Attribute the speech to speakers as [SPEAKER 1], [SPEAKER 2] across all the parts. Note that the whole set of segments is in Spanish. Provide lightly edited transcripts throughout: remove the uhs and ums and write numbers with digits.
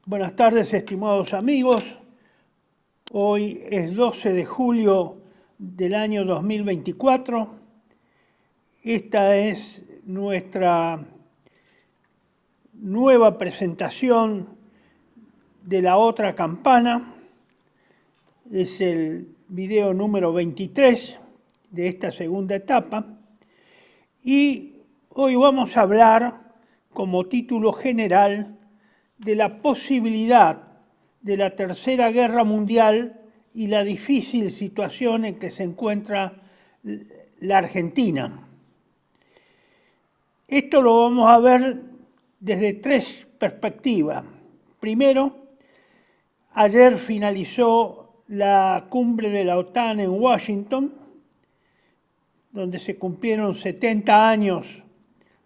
[SPEAKER 1] Buenas tardes, estimados amigos. Hoy es 12 de julio del año 2024. Esta es nuestra nueva presentación de la otra campana. Es el video número 23 de esta segunda etapa. Y hoy vamos a hablar como título general de la posibilidad de la Tercera Guerra Mundial y la difícil situación en que se encuentra la Argentina. Esto lo vamos a ver desde tres perspectivas. Primero, ayer finalizó la cumbre de la OTAN en Washington, donde se cumplieron 70 años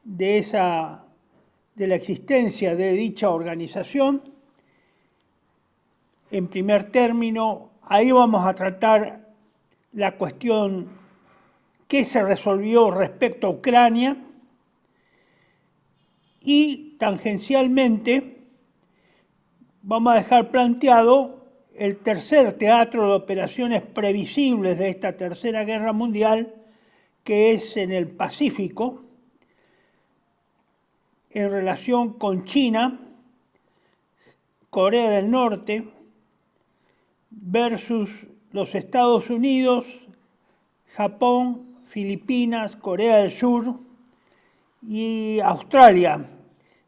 [SPEAKER 1] de la existencia de dicha organización. En primer término, ahí vamos a tratar la cuestión que se resolvió respecto a Ucrania y tangencialmente vamos a dejar planteado el tercer teatro de operaciones previsibles de esta Tercera Guerra Mundial, que es en el Pacífico, en relación con China, Corea del Norte, versus los Estados Unidos, Japón, Filipinas, Corea del Sur y Australia.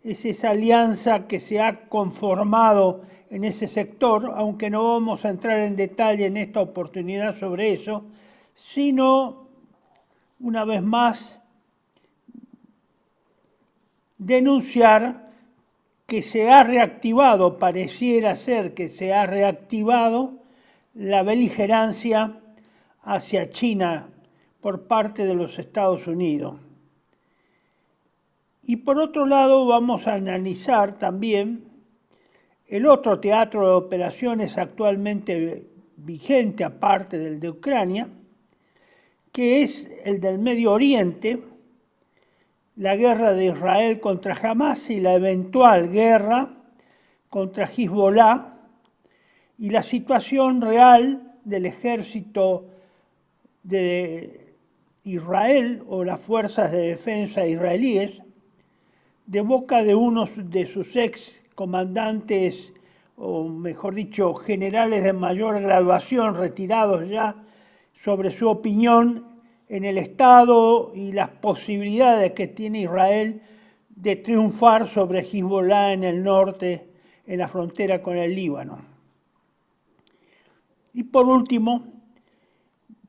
[SPEAKER 1] Es esa alianza que se ha conformado en ese sector, aunque no vamos a entrar en detalle en esta oportunidad sobre eso, sino, una vez más, denunciar que se ha reactivado, pareciera ser que se ha reactivado la beligerancia hacia China por parte de los Estados Unidos. Y por otro lado vamos a analizar también el otro teatro de operaciones actualmente vigente, aparte del de Ucrania, que es el del Medio Oriente, la guerra de Israel contra Hamás y la eventual guerra contra Hezbollah y la situación real del ejército de Israel o las fuerzas de defensa israelíes, de boca de uno de sus ex comandantes, o mejor dicho, generales de mayor graduación retirados ya, sobre su opinión en el Estado y las posibilidades que tiene Israel de triunfar sobre Hezbollah en el norte, en la frontera con el Líbano. Y por último,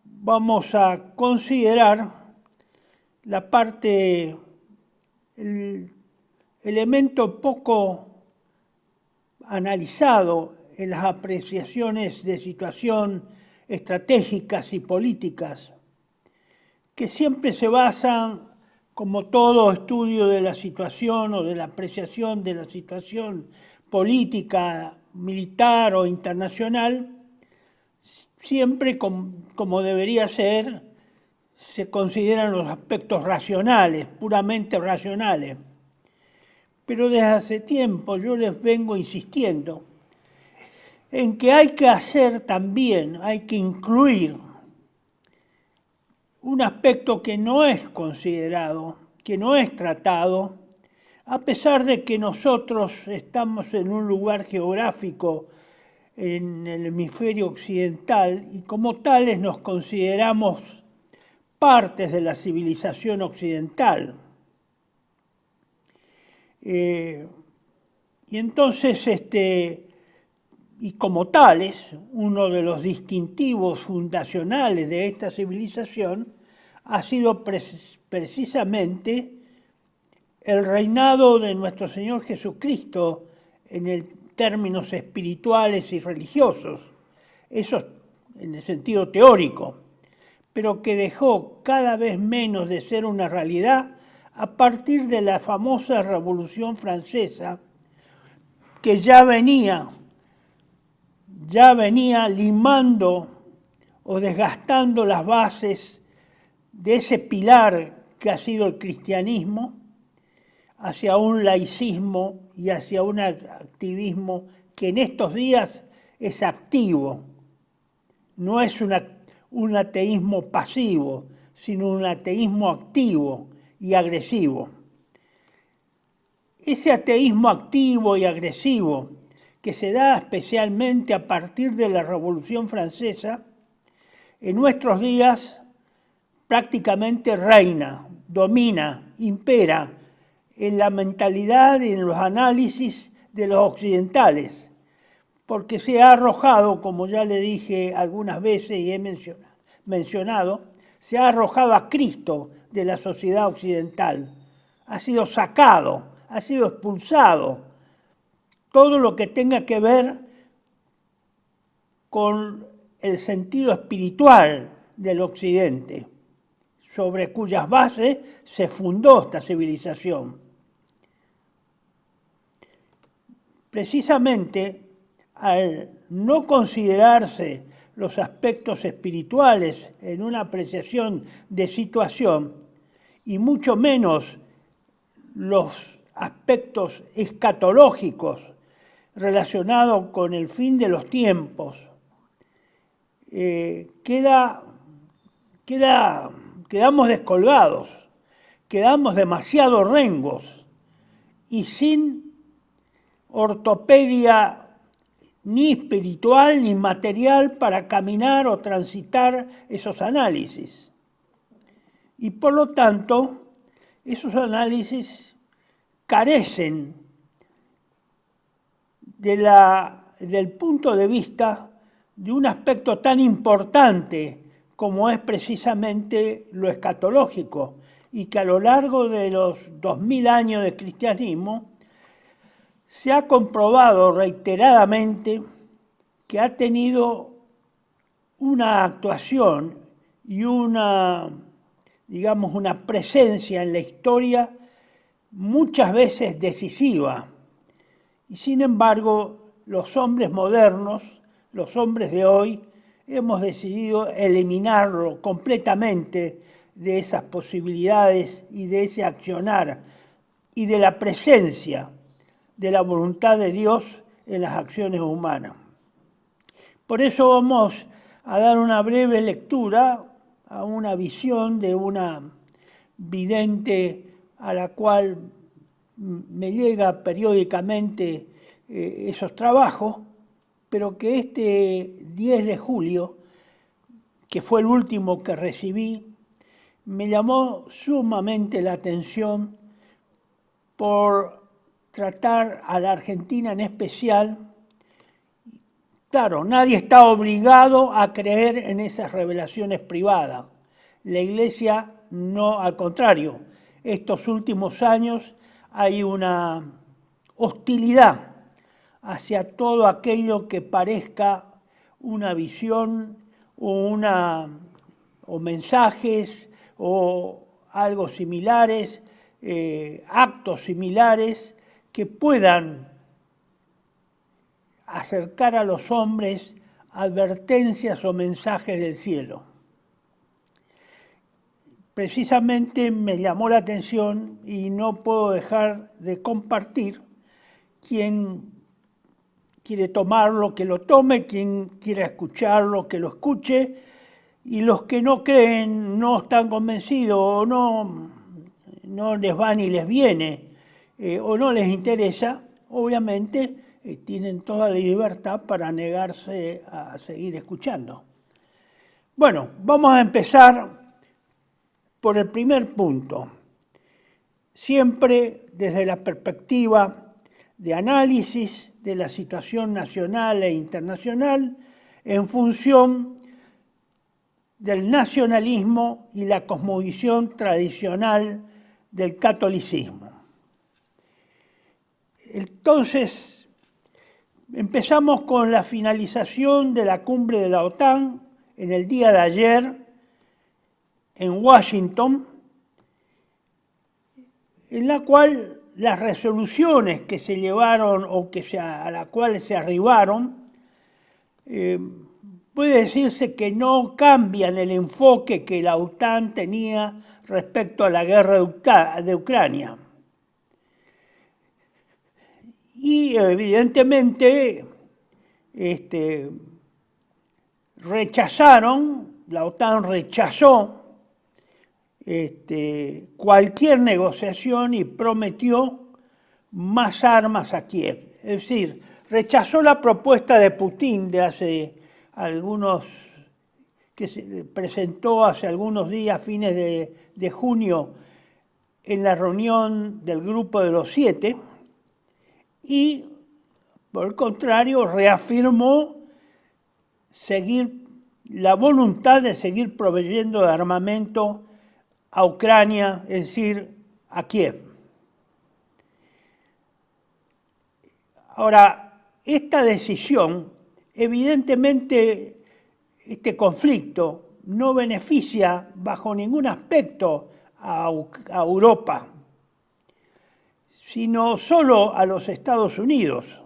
[SPEAKER 1] vamos a considerar la parte, el elemento poco analizado en las apreciaciones de situación estratégicas y políticas, que siempre se basan, como todo estudio de la situación o de la apreciación de la situación política, militar o internacional, siempre como debería ser, se consideran los aspectos racionales, puramente racionales. Pero desde hace tiempo yo les vengo insistiendo en que hay que hacer también, hay que incluir un aspecto que no es considerado, que no es tratado, a pesar de que nosotros estamos en un lugar geográfico en el hemisferio occidental y como tales nos consideramos partes de la civilización occidental. Y entonces, y como tales, uno de los distintivos fundacionales de esta civilización ha sido precisamente el reinado de nuestro Señor Jesucristo en términos espirituales y religiosos, eso en el sentido teórico, pero que dejó cada vez menos de ser una realidad a partir de la famosa Revolución Francesa, que ya venía limando o desgastando las bases de ese pilar que ha sido el cristianismo, hacia un laicismo y hacia un activismo que en estos días es activo. No es un ateísmo pasivo, sino un ateísmo activo y agresivo. Ese ateísmo activo y agresivo que se da especialmente a partir de la Revolución Francesa, en nuestros días prácticamente reina, domina, impera en la mentalidad y en los análisis de los occidentales, porque se ha arrojado, como ya le dije algunas veces y he mencionado, se ha arrojado a Cristo de la sociedad occidental, ha sido sacado, ha sido expulsado. Todo lo que tenga que ver con el sentido espiritual del Occidente, sobre cuyas bases se fundó esta civilización. Precisamente al no considerarse los aspectos espirituales en una apreciación de situación, y mucho menos los aspectos escatológicos relacionados con el fin de los tiempos, quedamos descolgados, quedamos demasiado rengos y sin ortopedia ni espiritual ni material para caminar o transitar esos análisis. Y por lo tanto, esos análisis carecen del punto de vista de un aspecto tan importante como es precisamente lo escatológico, y que a lo largo de los 2000 años de cristianismo se ha comprobado reiteradamente que ha tenido una actuación y una presencia en la historia muchas veces decisiva. Y sin embargo, los hombres modernos, los hombres de hoy, hemos decidido eliminarlo completamente de esas posibilidades y de ese accionar y de la presencia de la voluntad de Dios en las acciones humanas. Por eso vamos a dar una breve lectura a una visión de una vidente a la cual me llega periódicamente esos trabajos, pero que este 10 de julio, que fue el último que recibí, me llamó sumamente la atención por tratar a la Argentina en especial. Claro, nadie está obligado a creer en esas revelaciones privadas. La Iglesia no, al contrario. Estos últimos años hay una hostilidad hacia todo aquello que parezca una visión o mensajes o algo similares, actos similares que puedan acercar a los hombres advertencias o mensajes del cielo. Precisamente me llamó la atención y no puedo dejar de compartir. Quien quiere tomarlo, que lo tome, quien quiera escucharlo, que lo escuche, y los que no creen, no están convencidos o no les va ni les viene o no les interesa, obviamente tienen toda la libertad para negarse a seguir escuchando. Bueno, vamos a empezar por el primer punto, siempre desde la perspectiva de análisis de la situación nacional e internacional en función del nacionalismo y la cosmovisión tradicional del catolicismo. Entonces, empezamos con la finalización de la cumbre de la OTAN en el día de ayer en Washington, en la cual las resoluciones que se llevaron o a las cuales se arribaron, puede decirse que no cambian el enfoque que la OTAN tenía respecto a la guerra de Ucrania. Y evidentemente la OTAN rechazó cualquier negociación y prometió más armas a Kiev. Es decir, rechazó la propuesta de Putin que se presentó hace algunos días, fines de junio, en la reunión del Grupo de los Siete, y por el contrario reafirmó la voluntad de seguir proveyendo de armamento a Ucrania, es decir, a Kiev. Ahora, esta decisión, evidentemente, este conflicto no beneficia bajo ningún aspecto a Europa, sino solo a los Estados Unidos,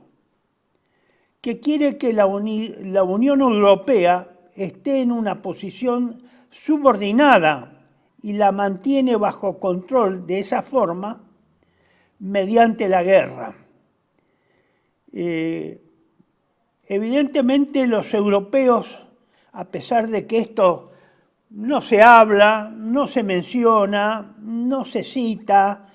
[SPEAKER 1] que quiere que la Unión Europea esté en una posición subordinada y la mantiene bajo control de esa forma mediante la guerra. Evidentemente los europeos, a pesar de que esto no se habla, no se menciona, no se cita,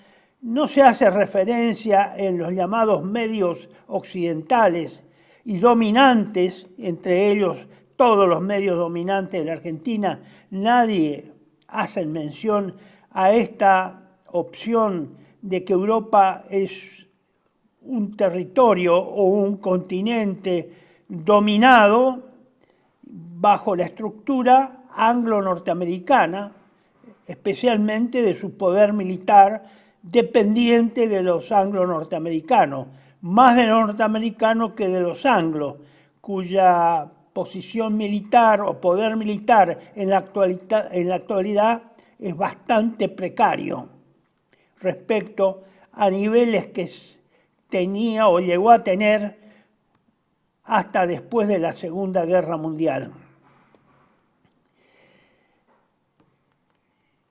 [SPEAKER 1] no se hace referencia en los llamados medios occidentales y dominantes, entre ellos todos los medios dominantes de la Argentina, nadie hace mención a esta opción de que Europa es un territorio o un continente dominado bajo la estructura anglo-norteamericana, especialmente de su poder militar dependiente de los anglo-norteamericanos, más de norteamericanos que de los anglos, cuya posición militar o poder militar en la actualidad es bastante precario respecto a niveles que tenía o llegó a tener hasta después de la Segunda Guerra Mundial.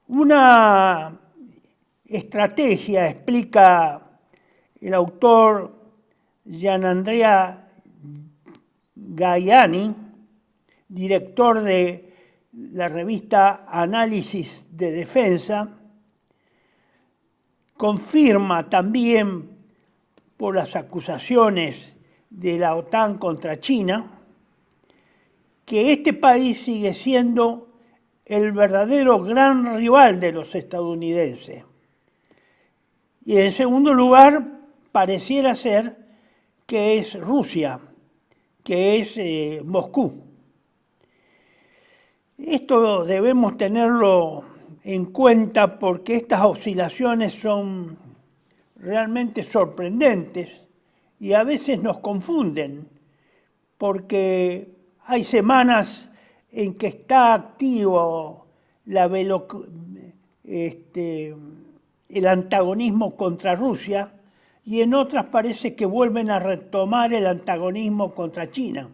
[SPEAKER 1] Una estrategia, explica el autor Gianandrea Gaiani, director de la revista Análisis de Defensa, confirma también por las acusaciones de la OTAN contra China que este país sigue siendo el verdadero gran rival de los estadounidenses. Y en segundo lugar, pareciera ser que es Rusia, que es Moscú. Esto debemos tenerlo en cuenta porque estas oscilaciones son realmente sorprendentes y a veces nos confunden, porque hay semanas en que está activo el antagonismo contra Rusia y en otras parece que vuelven a retomar el antagonismo contra China.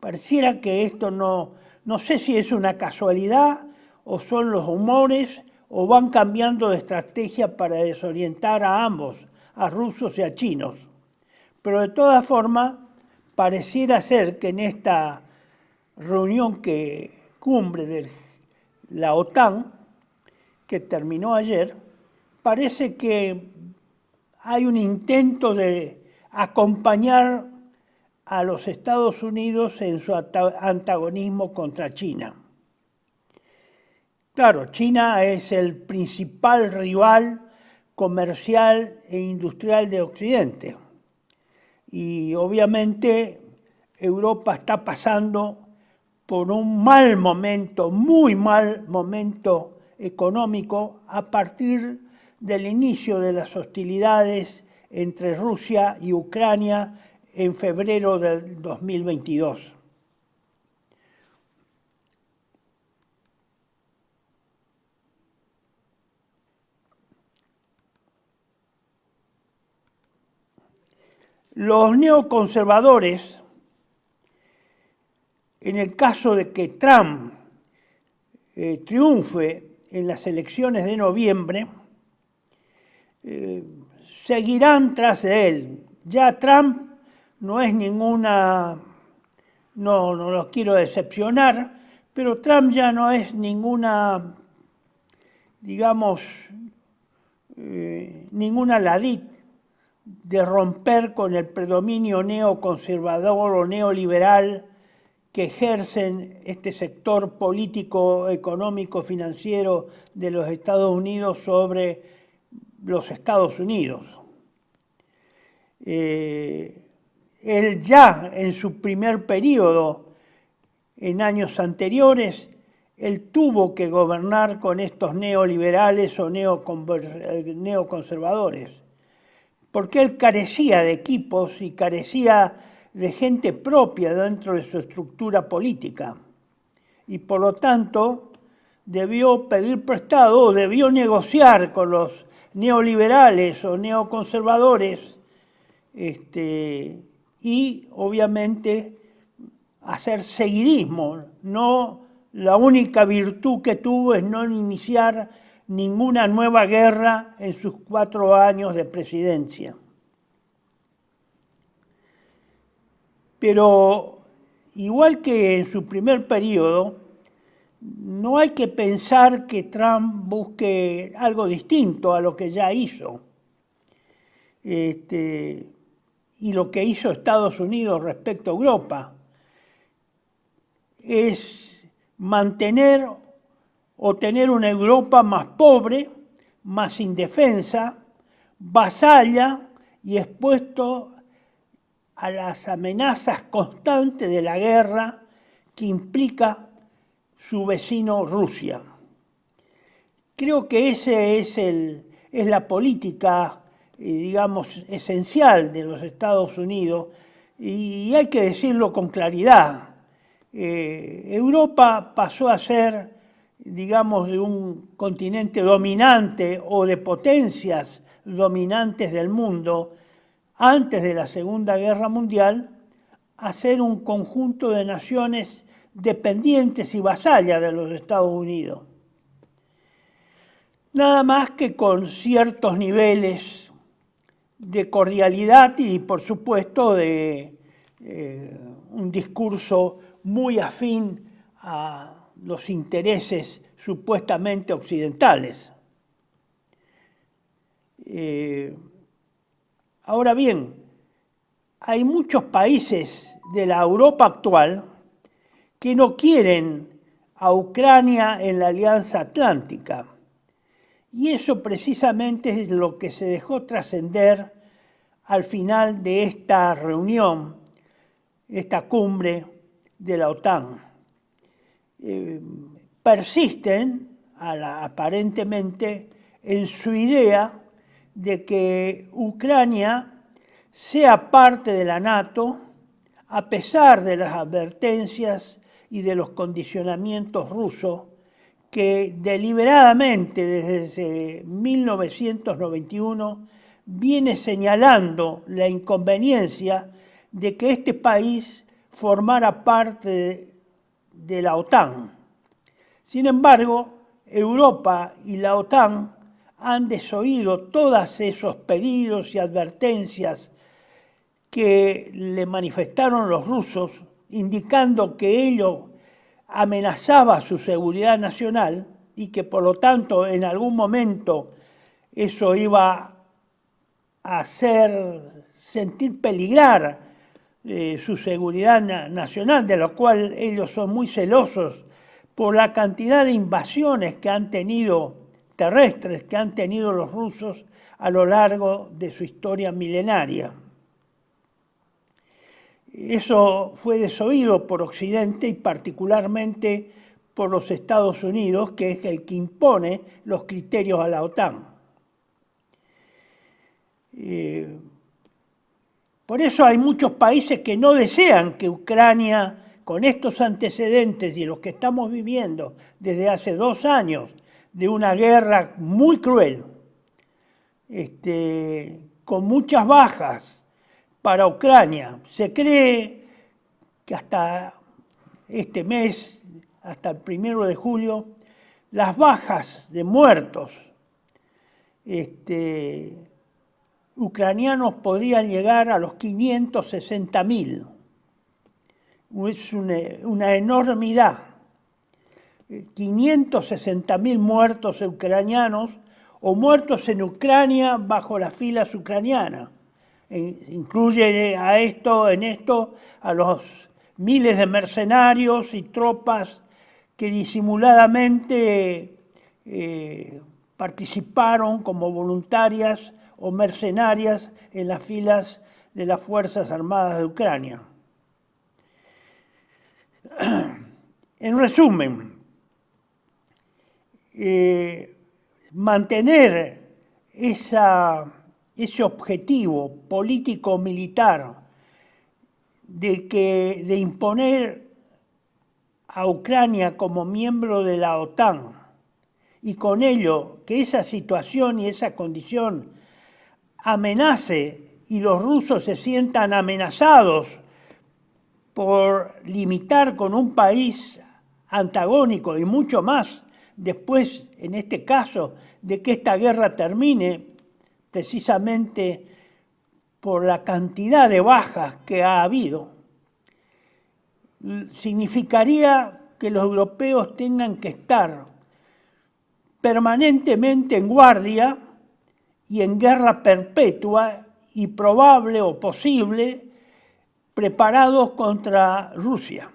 [SPEAKER 1] Pareciera que esto no sé si es una casualidad o son los humores o van cambiando de estrategia para desorientar a ambos, a rusos y a chinos. Pero de todas formas, pareciera ser que en esta reunión cumbre de la OTAN, que terminó ayer, parece que hay un intento de acompañar a los Estados Unidos en su antagonismo contra China. Claro, China es el principal rival comercial e industrial de Occidente. Y obviamente Europa está pasando por un mal momento, muy mal momento económico a partir del inicio de las hostilidades entre Rusia y Ucrania en febrero del 2022. Los neoconservadores, en el caso de que Trump triunfe en las elecciones de noviembre, seguirán tras de él. Ya Trump no es ninguna, no los quiero decepcionar, pero Trump ya no es ninguna, digamos, ninguna ladid de romper con el predominio neoconservador o neoliberal que ejercen este sector político, económico, financiero de los Estados Unidos sobre los Estados Unidos. Él ya en su primer periodo, en años anteriores, él tuvo que gobernar con estos neoliberales o neoconservadores, porque él carecía de equipos y carecía de gente propia dentro de su estructura política. Y por lo tanto, debió pedir prestado o debió negociar con los neoliberales o neoconservadores y obviamente hacer seguidismo. No, la única virtud que tuvo es no iniciar ninguna nueva guerra en sus 4 años de presidencia. Pero igual que en su primer periodo, no hay que pensar que Trump busque algo distinto a lo que ya hizo. Y lo que hizo Estados Unidos respecto a Europa es mantener o tener una Europa más pobre, más indefensa, vasalla y expuesto a las amenazas constantes de la guerra que implica su vecino Rusia. Creo que ese es la política, digamos, esencial de los Estados Unidos y hay que decirlo con claridad. Europa pasó a ser, digamos, de un continente dominante o de potencias dominantes del mundo antes de la Segunda Guerra Mundial a ser un conjunto de naciones dependientes y vasallas de los Estados Unidos. Nada más que con ciertos niveles de cordialidad y, por supuesto, de un discurso muy afín a los intereses supuestamente occidentales. Ahora bien, hay muchos países de la Europa actual que no quieren a Ucrania en la Alianza Atlántica. Y eso precisamente es lo que se dejó trascender al final de esta reunión, esta cumbre de la OTAN. Persisten, aparentemente, en su idea de que Ucrania sea parte de la NATO, a pesar de las advertencias y de los condicionamientos rusos que deliberadamente desde 1991 viene señalando la inconveniencia de que este país formara parte de la OTAN. Sin embargo, Europa y la OTAN han desoído todos esos pedidos y advertencias que le manifestaron los rusos, indicando que ello amenazaba su seguridad nacional y que por lo tanto en algún momento eso iba a hacer sentir peligrar su seguridad nacional, de lo cual ellos son muy celosos por la cantidad de invasiones que han tenido terrestres que han tenido los rusos a lo largo de su historia milenaria. Eso fue desoído por Occidente y particularmente por los Estados Unidos, que es el que impone los criterios a la OTAN. Por eso hay muchos países que no desean que Ucrania, con estos antecedentes y los que estamos viviendo desde hace 2 años, de una guerra muy cruel, con muchas bajas para Ucrania. Se cree que hasta este mes, hasta el 1 de julio, las bajas de muertos ucranianos podrían llegar a los 560.000. Es una enormidad. 560.000 muertos ucranianos o muertos en Ucrania bajo las filas ucranianas. Incluye en esto a los miles de mercenarios y tropas que disimuladamente participaron como voluntarias o mercenarias en las filas de las Fuerzas Armadas de Ucrania. En resumen, mantener ese objetivo político-militar de imponer a Ucrania como miembro de la OTAN y con ello que esa situación y esa condición amenace y los rusos se sientan amenazados por limitar con un país antagónico y mucho más después, en este caso, de que esta guerra termine, precisamente por la cantidad de bajas que ha habido, significaría que los europeos tengan que estar permanentemente en guardia y en guerra perpetua y probable o posible preparados contra Rusia.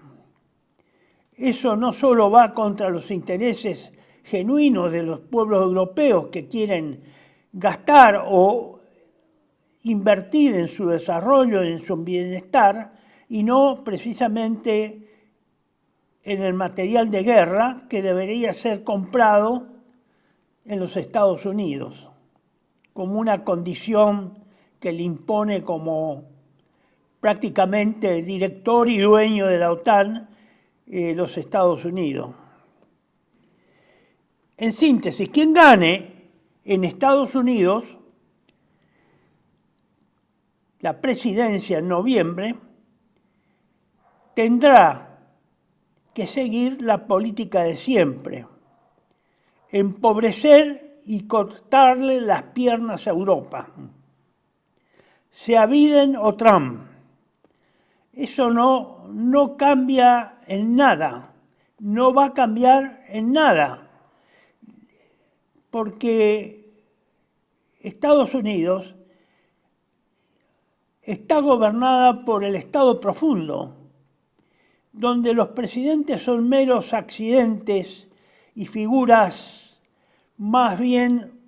[SPEAKER 1] Eso no solo va contra los intereses genuinos de los pueblos europeos que quieren gastar o invertir en su desarrollo, en su bienestar, y no precisamente en el material de guerra que debería ser comprado en los Estados Unidos, como una condición que le impone como prácticamente director y dueño de la OTAN los Estados Unidos. En síntesis, quien gane en Estados Unidos la presidencia en noviembre tendrá que seguir la política de siempre, empobrecer y cortarle las piernas a Europa, sea Biden o Trump. Eso no cambia en nada, no va a cambiar en nada, porque Estados Unidos está gobernada por el Estado profundo, donde los presidentes son meros accidentes y figuras más bien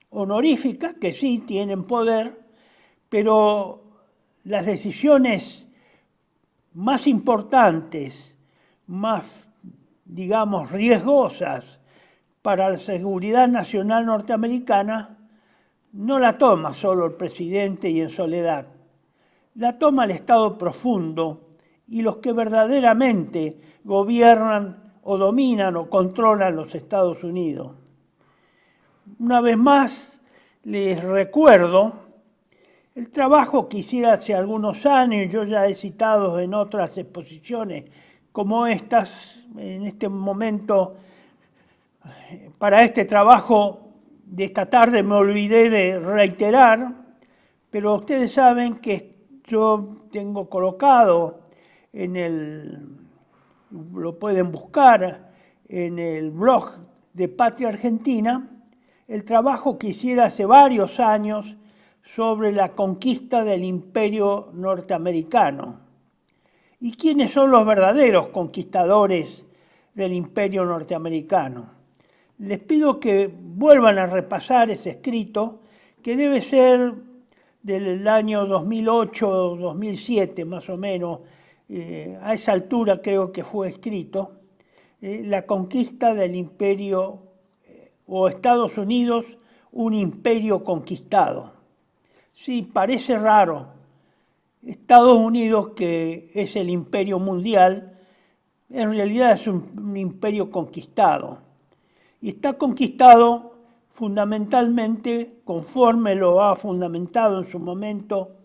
[SPEAKER 1] honoríficas, que sí tienen poder, pero las decisiones más importantes, más, digamos, riesgosas para la seguridad nacional norteamericana, no la toma solo el presidente y en soledad. La toma el Estado profundo y los que verdaderamente gobiernan o dominan o controlan los Estados Unidos. Una vez más, les recuerdo el trabajo que hiciera hace algunos años, yo ya he citado en otras exposiciones como estas, en este momento, para este trabajo de esta tarde me olvidé de reiterar, pero ustedes saben que yo tengo colocado lo pueden buscar en el blog de Patria Argentina, el trabajo que hiciera hace varios años sobre la conquista del imperio norteamericano. ¿Y quiénes son los verdaderos conquistadores del imperio norteamericano? Les pido que vuelvan a repasar ese escrito, que debe ser del año 2008-2007 más o menos, a esa altura creo que fue escrito, la conquista del imperio o Estados Unidos, un imperio conquistado. Sí, parece raro. Estados Unidos, que es el imperio mundial, en realidad es un imperio conquistado. Y está conquistado fundamentalmente, conforme lo ha fundamentado en su momento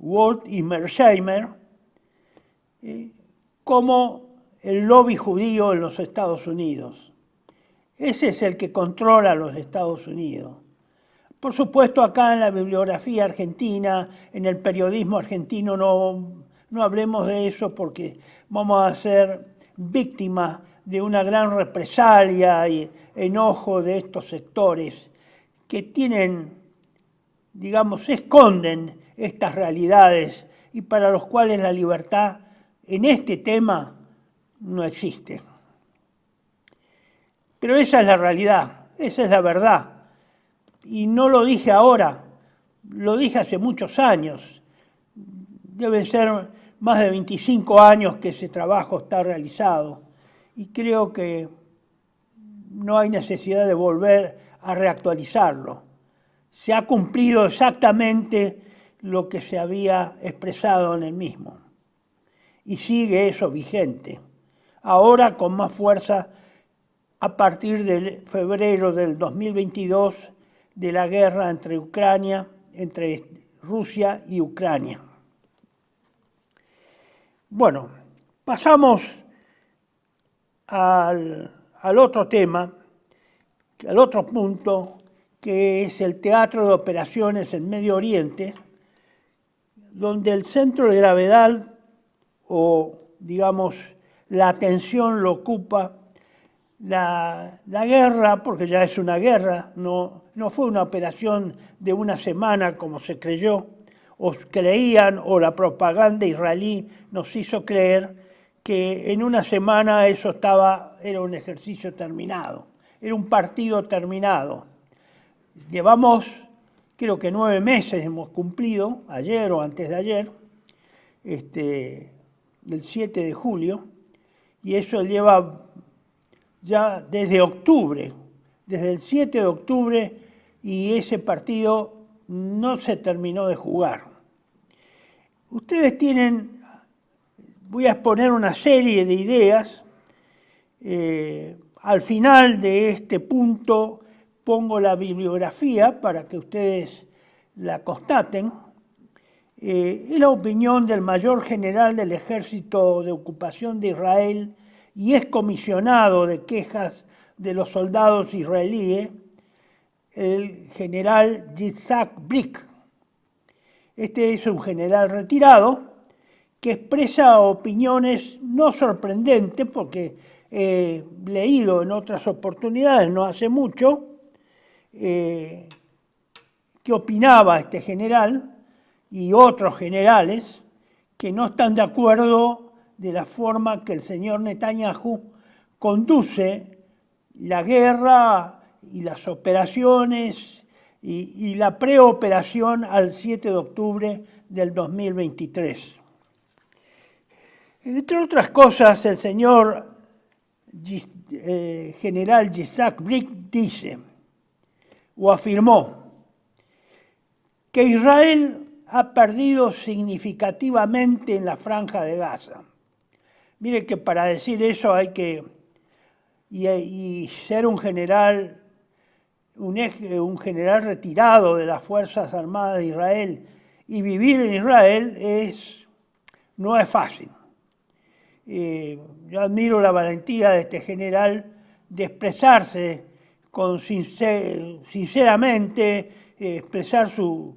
[SPEAKER 1] Walt y Mearsheimer, como el lobby judío en los Estados Unidos. Ese es el que controla a los Estados Unidos. Por supuesto, acá en la bibliografía argentina, en el periodismo argentino, no hablemos de eso porque vamos a ser víctimas de una gran represalia y enojo de estos sectores que tienen, digamos, esconden estas realidades y para los cuales la libertad en este tema no existe. Pero esa es la realidad, esa es la verdad. Y no lo dije ahora, lo dije hace muchos años. Deben ser más de 25 años que ese trabajo está realizado. Y creo que no hay necesidad de volver a reactualizarlo. Se ha cumplido exactamente lo que se había expresado en el mismo. Y sigue eso vigente. Ahora con más fuerza a partir de febrero del 2022 de la guerra entre Rusia y Ucrania. Bueno, pasamos al otro tema, al otro punto, que es el teatro de operaciones en Medio Oriente, donde el centro de gravedad o, digamos, la atención lo ocupa la guerra, porque ya es una guerra, no fue una operación de una semana como se creyó, o creían, o la propaganda israelí nos hizo creer que en una semana eso era un ejercicio terminado, era un partido terminado. Llevamos, creo que 9 meses hemos cumplido, ayer o antes de ayer, del 7 de julio, y eso lleva ya desde octubre, desde el 7 de octubre, y ese partido no se terminó de jugar. Ustedes tienen, voy a exponer una serie de ideas, al final de este punto pongo la bibliografía para que ustedes la constaten. Es la opinión del mayor general del Ejército de Ocupación de Israel y es comisionado de quejas de los soldados israelíes, el general Yitzhak Brik. Este es un general retirado que expresa opiniones no sorprendentes, porque he leído en otras oportunidades, no hace mucho, qué opinaba este general y otros generales que no están de acuerdo de la forma que el señor Netanyahu conduce la guerra y las operaciones y la preoperación al 7 de octubre del 2023. Entre otras cosas, el señor general Yitzhak Brik dice, o afirmó, que Israel ha perdido significativamente en la Franja de Gaza. Mire que para decir eso hay que y ser un general retirado de las Fuerzas Armadas de Israel y vivir en Israel no es fácil. Yo admiro la valentía de este general de expresarse sinceramente, expresar su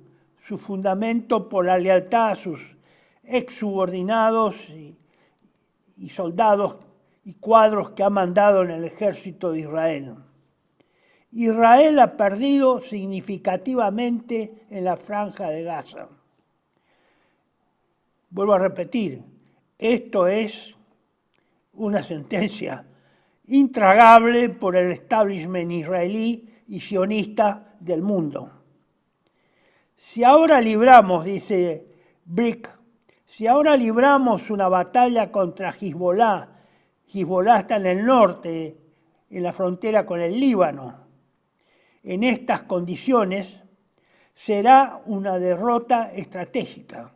[SPEAKER 1] fundamento por la lealtad a sus exsubordinados y soldados y cuadros que ha mandado en el ejército de Israel. Israel ha perdido significativamente en la Franja de Gaza. Vuelvo a repetir, esto es una sentencia intragable por el establishment israelí y sionista del mundo. Si ahora libramos, dice Brik, si ahora libramos una batalla contra Hezbollah está en el norte, en la frontera con el Líbano, en estas condiciones será una derrota estratégica.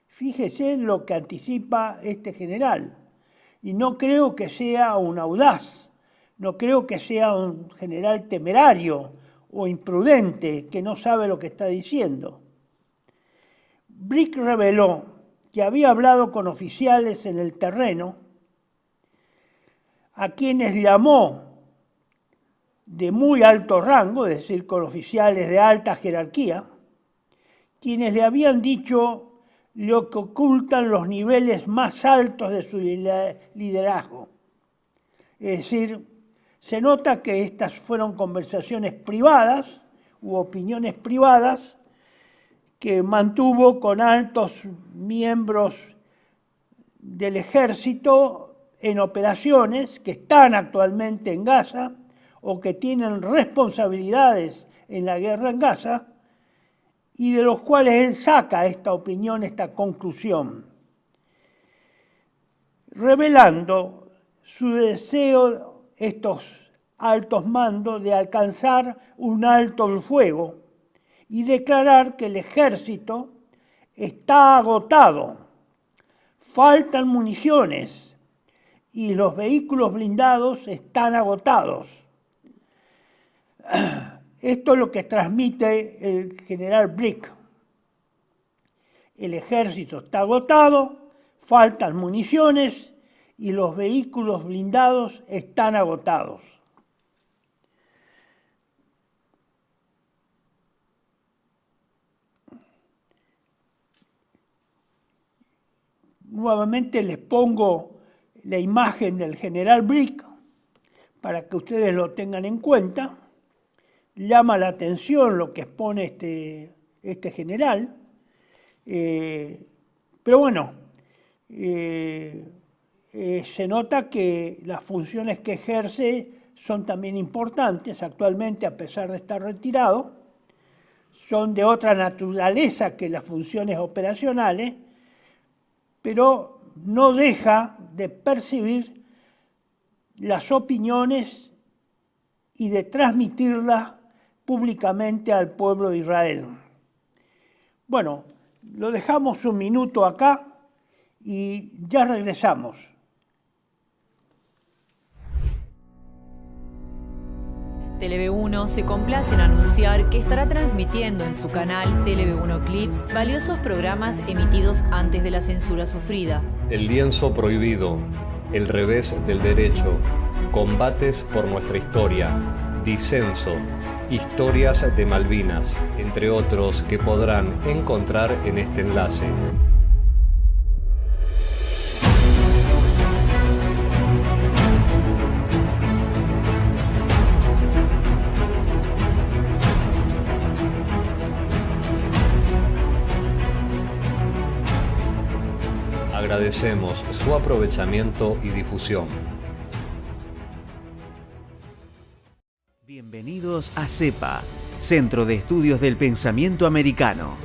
[SPEAKER 1] Fíjese lo que anticipa este general. Y no creo que sea un audaz, no creo que sea un general temerario o imprudente que no sabe lo que está diciendo. Brik reveló que había hablado con oficiales en el terreno a quienes llamó de muy alto rango, es decir, con oficiales de alta jerarquía, quienes le habían dicho lo que ocultan los niveles más altos de su liderazgo. Es decir, se nota que estas fueron conversaciones privadas u opiniones privadas que mantuvo con altos miembros del ejército en operaciones que están actualmente en Gaza o que tienen responsabilidades en la guerra en Gaza, y de los cuales él saca esta opinión, esta conclusión, revelando su deseo, estos altos mandos, de alcanzar un alto el fuego y declarar que el ejército está agotado, faltan municiones y los vehículos blindados están agotados. Esto es lo que transmite el general Brick. El ejército está agotado, faltan municiones y los vehículos blindados están agotados. Nuevamente les pongo la imagen del general Brick para que ustedes lo tengan en cuenta. Llama la atención lo que expone este general, pero bueno, se nota que las funciones que ejerce son también importantes. Actualmente, a pesar de estar retirado, son de otra naturaleza que las funciones operacionales, pero no deja de percibir las opiniones y de transmitirlas públicamente al pueblo de Israel. Bueno, lo dejamos un minuto acá y ya regresamos.
[SPEAKER 2] TLV1 se complace en anunciar que estará transmitiendo en su canal TLV1 Clips valiosos programas emitidos antes de la censura sufrida.
[SPEAKER 3] El lienzo prohibido, el revés del derecho, combates por nuestra historia, disenso, historias de Malvinas, entre otros que podrán encontrar en este enlace. Agradecemos su aprovechamiento y difusión.
[SPEAKER 4] Bienvenidos a CEPA, Centro de Estudios del Pensamiento Americano.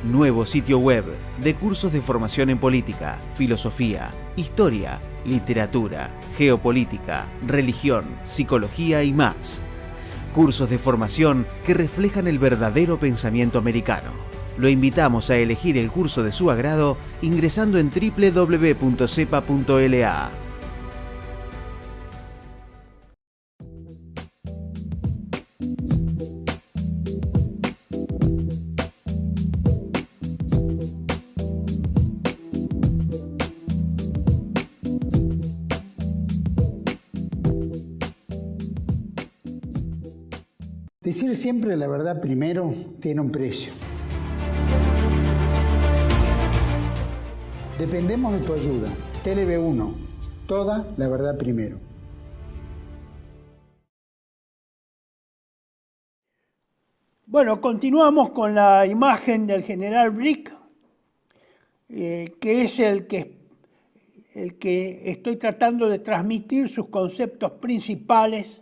[SPEAKER 4] Nuevo sitio web de cursos de formación en política, filosofía, historia, literatura, geopolítica, religión, psicología y más. Cursos de formación que reflejan el verdadero pensamiento americano. Lo invitamos a elegir el curso de su agrado ingresando en www.cepa.la.
[SPEAKER 5] Decir siempre la verdad primero tiene un precio. Dependemos de tu ayuda. TLV1, toda la verdad primero.
[SPEAKER 1] Bueno, continuamos con la imagen del general Brick, que es el que estoy tratando de transmitir sus conceptos principales,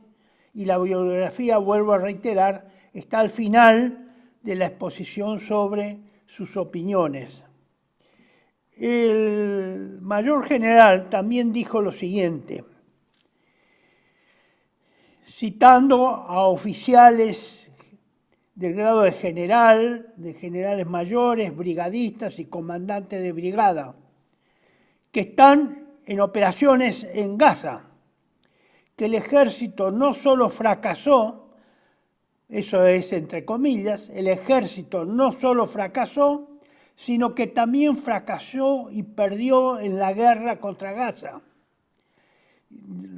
[SPEAKER 1] y la bibliografía, vuelvo a reiterar, está al final de la exposición sobre sus opiniones. El mayor general también dijo lo siguiente, citando a oficiales del grado de general, de generales mayores, brigadistas y comandantes de brigada, que están en operaciones en Gaza, que el ejército no solo fracasó, eso es entre comillas, el ejército no solo fracasó, sino que también fracasó y perdió en la guerra contra Gaza.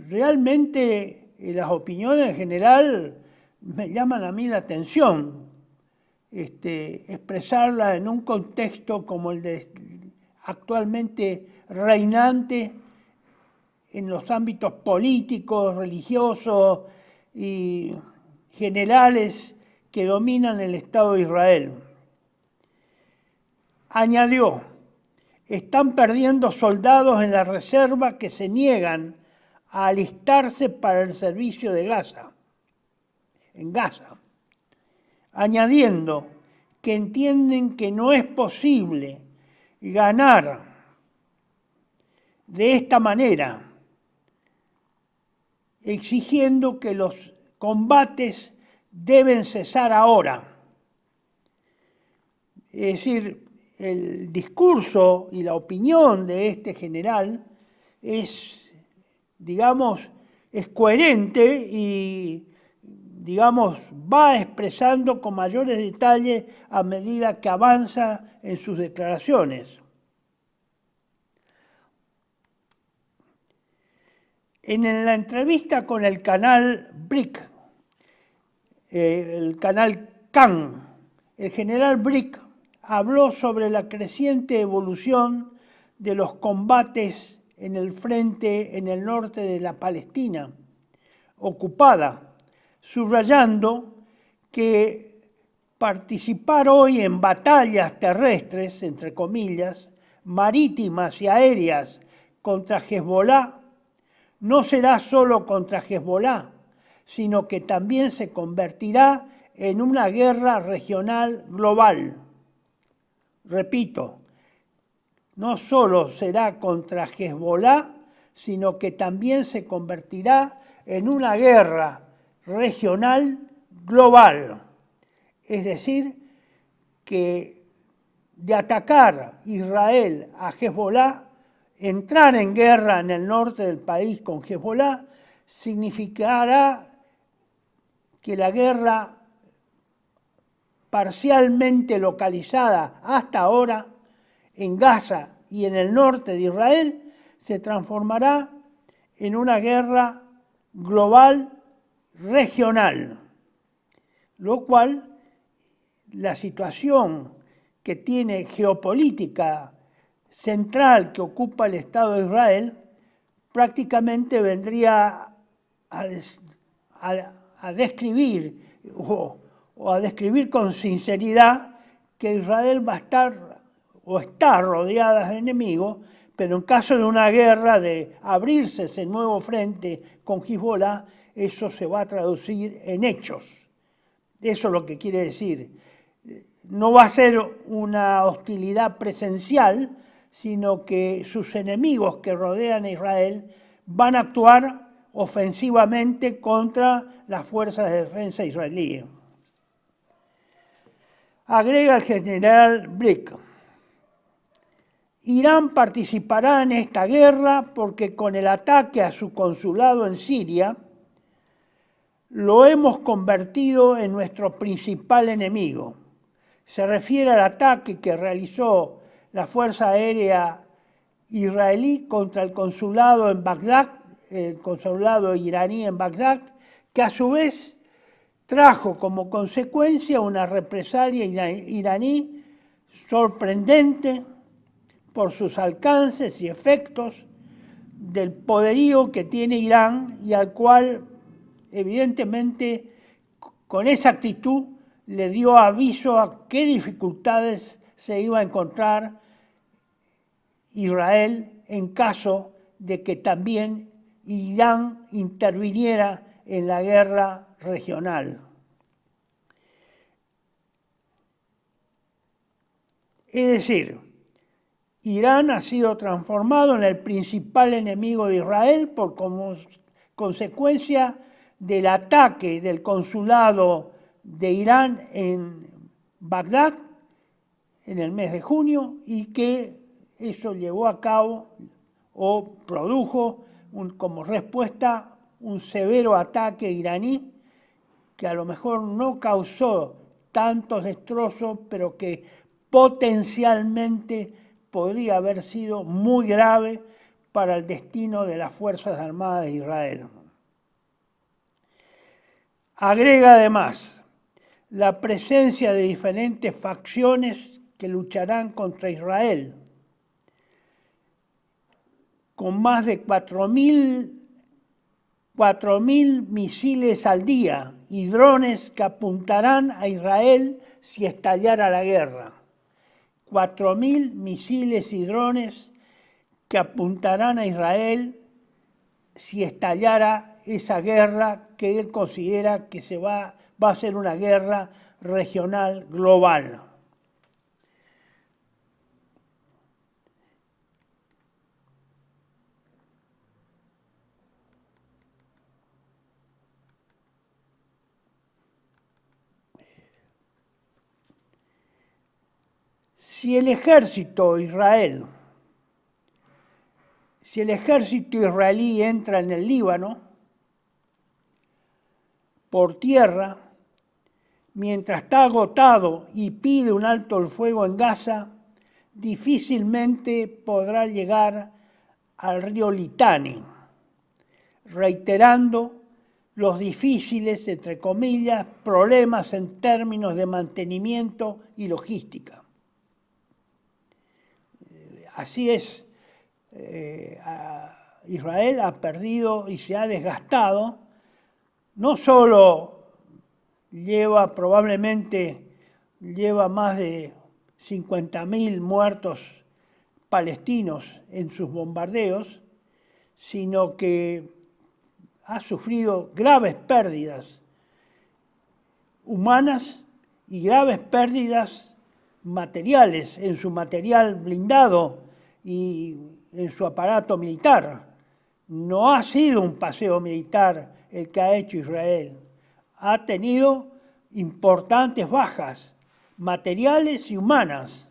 [SPEAKER 1] Realmente las opiniones en general me llaman a mí la atención. Expresarla en un contexto como el de actualmente reinante en los ámbitos políticos, religiosos y generales que dominan el Estado de Israel. Añadió, están perdiendo soldados en la reserva que se niegan a alistarse para el servicio de Gaza, en Gaza, añadiendo que entienden que no es posible ganar de esta manera, exigiendo que los combates deben cesar ahora. Es decir, el discurso y la opinión de este general es, digamos, es coherente y, digamos, va expresando con mayores detalles a medida que avanza en sus declaraciones. En la entrevista con el canal BRIC, el canal CAN, el general BRIC habló sobre la creciente evolución de los combates en el frente en el norte de la Palestina ocupada, subrayando que participar hoy en batallas terrestres, entre comillas, marítimas y aéreas contra Hezbollah, no será solo contra Hezbollah, sino que también se convertirá en una guerra regional global. Repito, no solo será contra Hezbollah, sino que también se convertirá en una guerra regional global. Es decir, que de atacar Israel a Hezbollah, entrar en guerra en el norte del país con Hezbollah, significará que la guerra parcialmente localizada hasta ahora en Gaza y en el norte de Israel se transformará en una guerra global regional, lo cual la situación que tiene geopolítica central que ocupa el Estado de Israel prácticamente vendría a describir o a describir con sinceridad que Israel va a estar o está rodeada de enemigos, pero en caso de una guerra, de abrirse ese nuevo frente con Hezbollah, eso se va a traducir en hechos. Eso es lo que quiere decir. No va a ser una hostilidad presencial, sino que sus enemigos que rodean a Israel van a actuar ofensivamente contra las fuerzas de defensa israelíes. Agrega el general BRIC, Irán participará en esta guerra porque con el ataque a su consulado en Siria lo hemos convertido en nuestro principal enemigo. Se refiere al ataque que realizó la Fuerza Aérea israelí contra el consulado en Bagdad, el consulado iraní en Bagdad, que a su vez trajo como consecuencia una represalia iraní sorprendente por sus alcances y efectos del poderío que tiene Irán y al cual evidentemente con esa actitud le dio aviso a qué dificultades se iba a encontrar Israel en caso de que también Irán interviniera en la guerra regional. Es decir, Irán ha sido transformado en el principal enemigo de Israel por como consecuencia del ataque del consulado de Irán en Bagdad en el mes de junio y que eso llevó a cabo o produjo como respuesta un severo ataque iraní que a lo mejor no causó tantos destrozos, pero que potencialmente podría haber sido muy grave para el destino de las Fuerzas Armadas de Israel. Agrega además la presencia de diferentes facciones que lucharán contra Israel, con más de 4.000 misiles al día y drones que apuntarán a Israel si estallara la guerra. 4.000 misiles y drones que apuntarán a Israel si estallara esa guerra que él considera que va a ser una guerra regional global. Si el ejército israelí entra en el Líbano por tierra, mientras está agotado y pide un alto el fuego en Gaza, difícilmente podrá llegar al río Litani, reiterando los difíciles, entre comillas, problemas en términos de mantenimiento y logística. Así es, Israel ha perdido y se ha desgastado, no solo probablemente lleva más de 50.000 muertos palestinos en sus bombardeos, sino que ha sufrido graves pérdidas humanas y graves pérdidas materiales en su material blindado y en su aparato militar. No ha sido un paseo militar el que ha hecho Israel. Ha tenido importantes bajas materiales y humanas.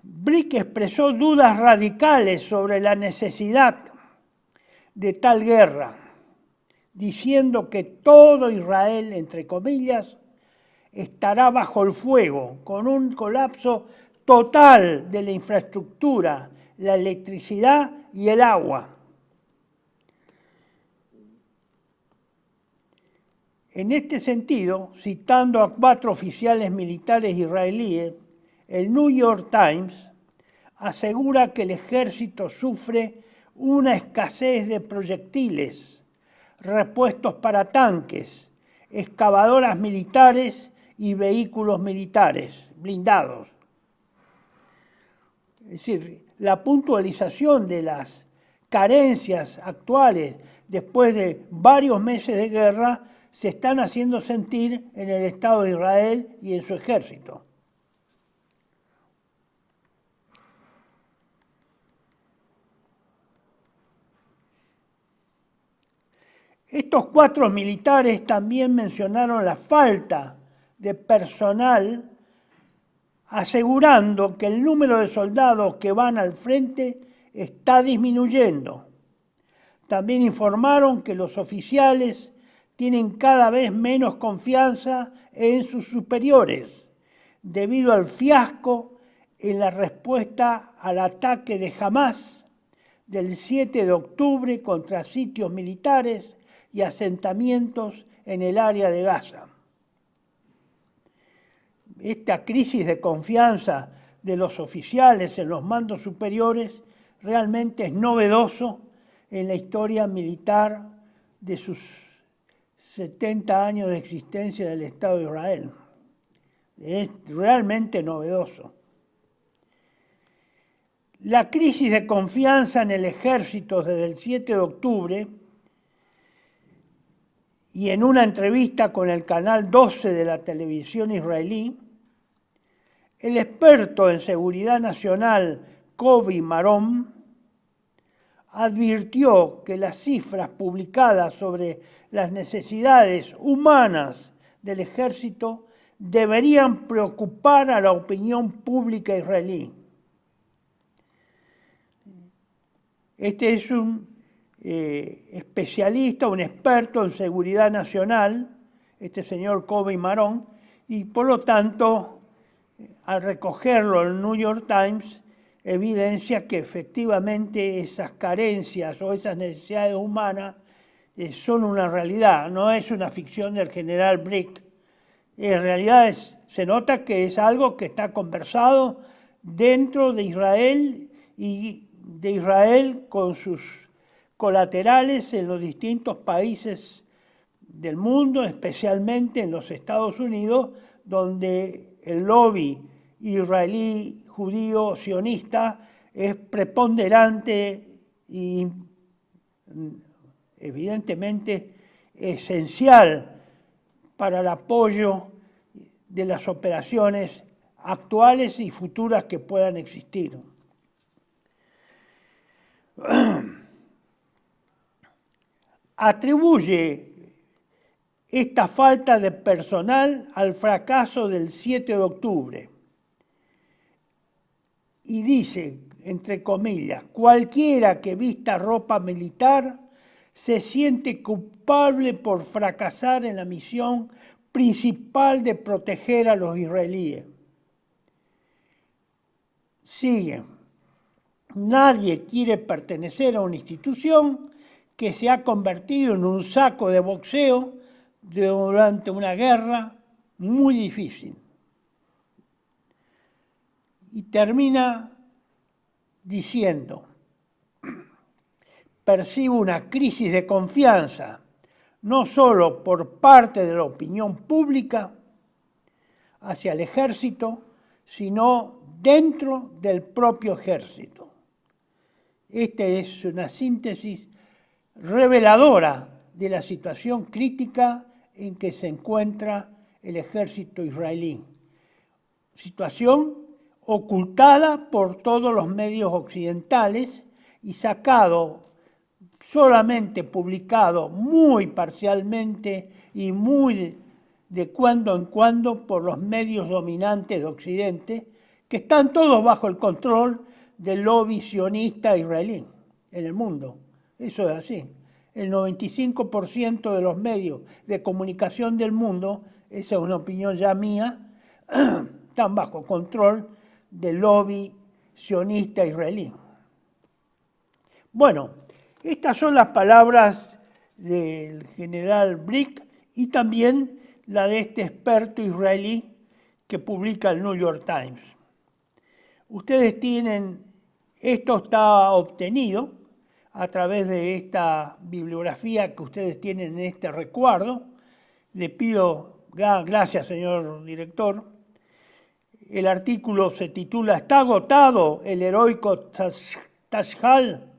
[SPEAKER 1] Brick expresó dudas radicales sobre la necesidad de tal guerra, diciendo que todo Israel, entre comillas, estará bajo el fuego, con un colapso total de la infraestructura, la electricidad y el agua. En este sentido, citando a 4 oficiales militares israelíes, el New York Times asegura que el ejército sufre una escasez de proyectiles, repuestos para tanques, excavadoras militares y vehículos militares blindados. Es decir, la puntualización de las carencias actuales después de varios meses de guerra se están haciendo sentir en el Estado de Israel y en su ejército. Estos 4 militares también mencionaron la falta de personal, asegurando que el número de soldados que van al frente está disminuyendo. También informaron que los oficiales tienen cada vez menos confianza en sus superiores, debido al fiasco en la respuesta al ataque de Hamás del 7 de octubre contra sitios militares y asentamientos en el área de Gaza. Esta crisis de confianza de los oficiales en los mandos superiores realmente es novedoso en la historia militar de sus 70 años de existencia del Estado de Israel. Es realmente novedoso. La crisis de confianza en el ejército desde el 7 de octubre y en una entrevista con el canal 12 de la televisión israelí, el experto en seguridad nacional Kobi Maron advirtió que las cifras publicadas sobre las necesidades humanas del ejército deberían preocupar a la opinión pública israelí. Este es un especialista, un experto en seguridad nacional, este señor Kobi Maron, y por lo tanto, al recogerlo el New York Times, evidencia que efectivamente esas carencias o esas necesidades humanas son una realidad, no es una ficción del general Brick. En realidad se nota que es algo que está conversado dentro de Israel y de Israel con sus colaterales en los distintos países del mundo, especialmente en los Estados Unidos, donde el lobby israelí, judío, sionista es preponderante y evidentemente esencial para el apoyo de las operaciones actuales y futuras que puedan existir. Atribuye esta falta de personal al fracaso del 7 de octubre y dice, entre comillas, cualquiera que vista ropa militar se siente culpable por fracasar en la misión principal de proteger a los israelíes. Sigue, nadie quiere pertenecer a una institución que se ha convertido en un saco de boxeo durante una guerra muy difícil. Y termina diciendo, percibo una crisis de confianza, no solo por parte de la opinión pública hacia el ejército, sino dentro del propio ejército. Esta es una síntesis reveladora de la situación crítica en que se encuentra el ejército israelí. Situación ocultada por todos los medios occidentales y solamente publicado muy parcialmente y muy de cuando en cuando por los medios dominantes de Occidente, que están todos bajo el control del lobby sionista israelí en el mundo. Eso es así. El 95% de los medios de comunicación del mundo, esa es una opinión ya mía, están bajo control del lobby sionista israelí. Bueno, estas son las palabras del general Brick y también la de este experto israelí que publica el New York Times. Ustedes tienen, esto está obtenido a través de esta bibliografía que ustedes tienen en este recuadro. Le pido, gracias señor director, el artículo se titula ¿Está agotado el heroico Tashal?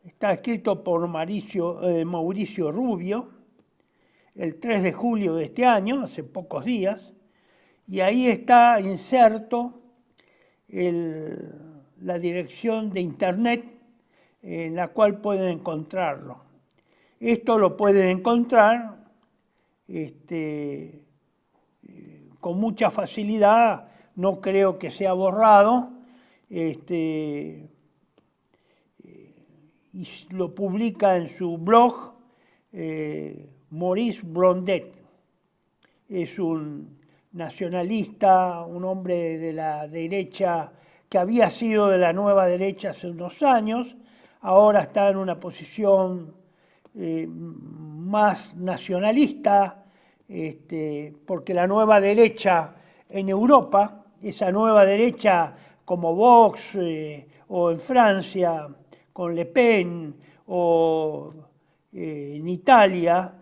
[SPEAKER 1] Está escrito por Mauricio Rubio, el 3 de julio de este año, hace pocos días, y ahí está inserto la dirección de internet en la cual pueden encontrarlo. Esto lo pueden encontrar con mucha facilidad, no creo que sea borrado, y lo publica en su blog Maurice Blondet. Es un nacionalista, un hombre de la derecha que había sido de la nueva derecha hace unos años, ahora está en una posición más nacionalista, porque la nueva derecha en Europa, esa nueva derecha como Vox o en Francia con Le Pen o en Italia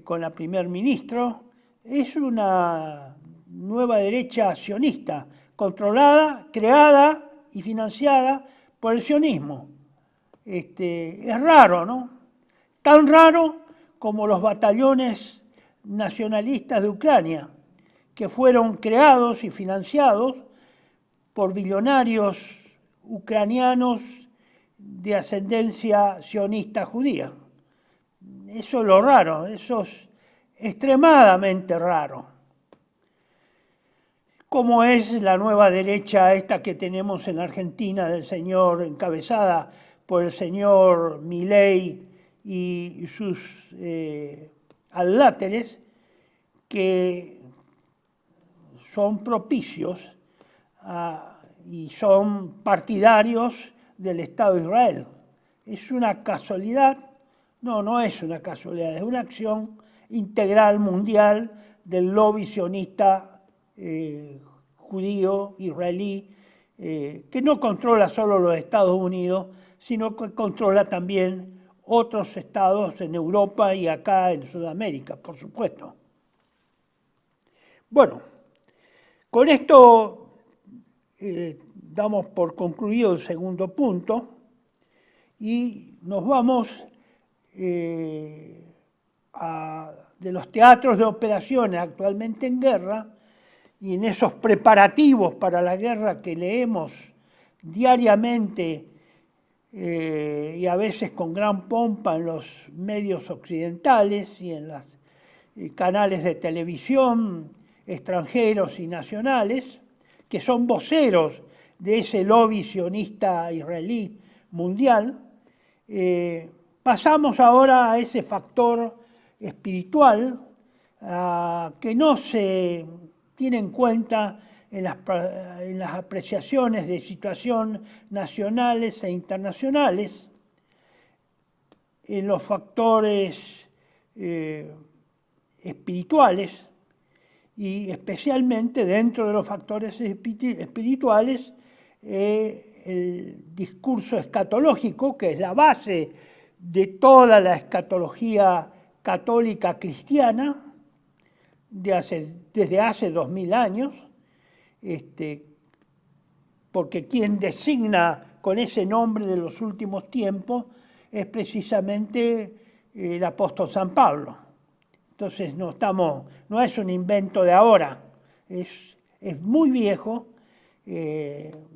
[SPEAKER 1] con la primer ministro, es una nueva derecha sionista, controlada, creada y financiada por el sionismo. Es raro, ¿no? Tan raro como los batallones nacionalistas de Ucrania, que fueron creados y financiados por billonarios ucranianos de ascendencia sionista judía. Eso es lo raro, eso es extremadamente raro. Como es la nueva derecha esta que tenemos en Argentina del señor, encabezada por el señor Milei y sus adláteres, que son propicios y son partidarios del Estado de Israel. Es una casualidad No es una casualidad, es una acción integral mundial del lobby sionista judío, israelí, que no controla solo los Estados Unidos, sino que controla también otros estados en Europa y acá en Sudamérica, por supuesto. Bueno, con esto damos por concluido el segundo punto y nos vamos de los teatros de operaciones actualmente en guerra y en esos preparativos para la guerra que leemos diariamente y a veces con gran pompa en los medios occidentales y en los canales de televisión extranjeros y nacionales, que son voceros de ese lobby sionista israelí mundial, pasamos ahora a ese factor espiritual que no se tiene en cuenta en las apreciaciones de situación nacionales e internacionales, en los factores espirituales y especialmente dentro de los factores espirituales el discurso escatológico, que es la base de toda la escatología católica cristiana desde hace 2000 años, porque quien designa con ese nombre de los últimos tiempos es precisamente el apóstol San Pablo. Entonces no es un invento de ahora, es muy viejo.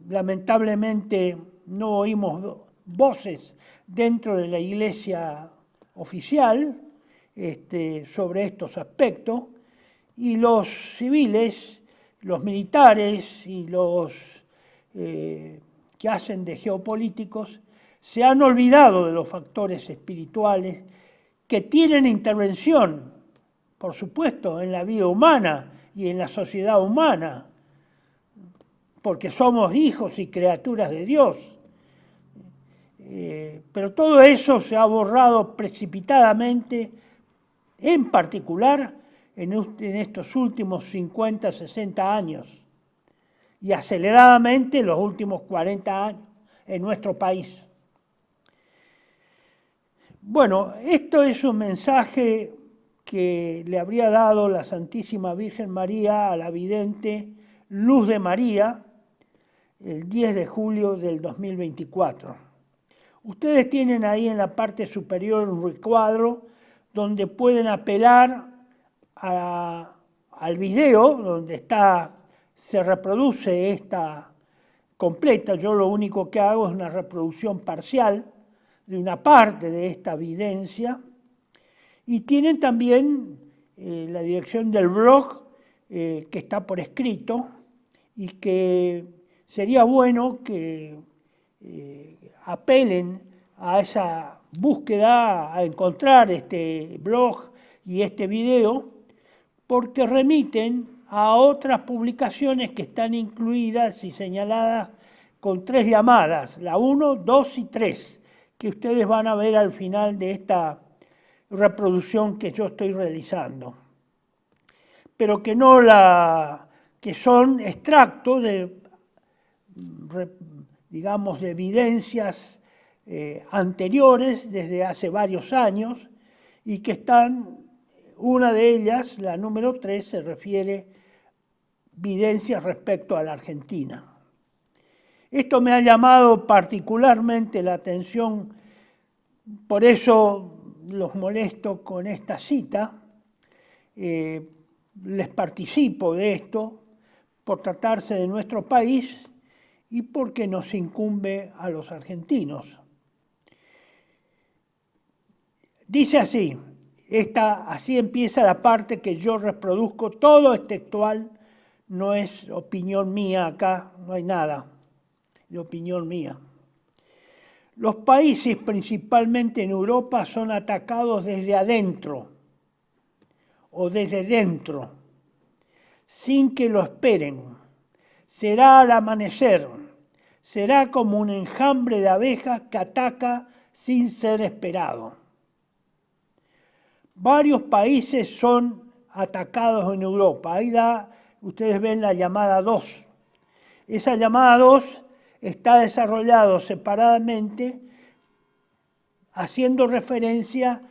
[SPEAKER 1] Lamentablemente no oímos voces dentro de la iglesia oficial sobre estos aspectos, y los civiles, los militares y los que hacen de geopolíticos se han olvidado de los factores espirituales que tienen intervención, por supuesto, en la vida humana y en la sociedad humana, porque somos hijos y criaturas de Dios. Pero todo eso se ha borrado precipitadamente, en particular en estos últimos 50, 60 años, y aceleradamente en los últimos 40 años en nuestro país. Bueno, esto es un mensaje que le habría dado la Santísima Virgen María a la vidente Luz de María el 10 de julio del 2024. Ustedes tienen ahí en la parte superior un recuadro donde pueden apelar al video, donde se reproduce esta completa. Yo lo único que hago es una reproducción parcial de una parte de esta evidencia. Y tienen también la dirección del blog que está por escrito y que sería bueno que apelen a esa búsqueda, a encontrar este blog y este video, porque remiten a otras publicaciones que están incluidas y señaladas con 3 llamadas, la 1, 2 y 3, que ustedes van a ver al final de esta reproducción que yo estoy realizando, pero que que son extractos de, digamos, de evidencias anteriores desde hace varios años y que están, una de ellas, la número 3, se refiere a evidencias respecto a la Argentina. Esto me ha llamado particularmente la atención, por eso los molesto con esta cita, les participo de esto por tratarse de nuestro país y porque nos incumbe a los argentinos. Dice así, así empieza la parte que yo reproduzco, todo es textual, no es opinión mía acá, no hay nada de opinión mía. Los países, principalmente en Europa, son atacados desde adentro o desde dentro, sin que lo esperen. Será al amanecer, será como un enjambre de abejas que ataca sin ser esperado. varios países son atacados en Europa. Ahí ustedes ven la llamada 2. Esa llamada 2 está desarrollada separadamente haciendo referencia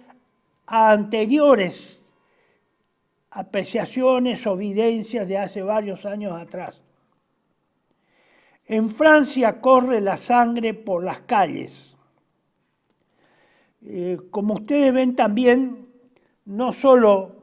[SPEAKER 1] a anteriores apreciaciones o evidencias de hace varios años atrás. En Francia corre la sangre por las calles. Como ustedes ven también, no solo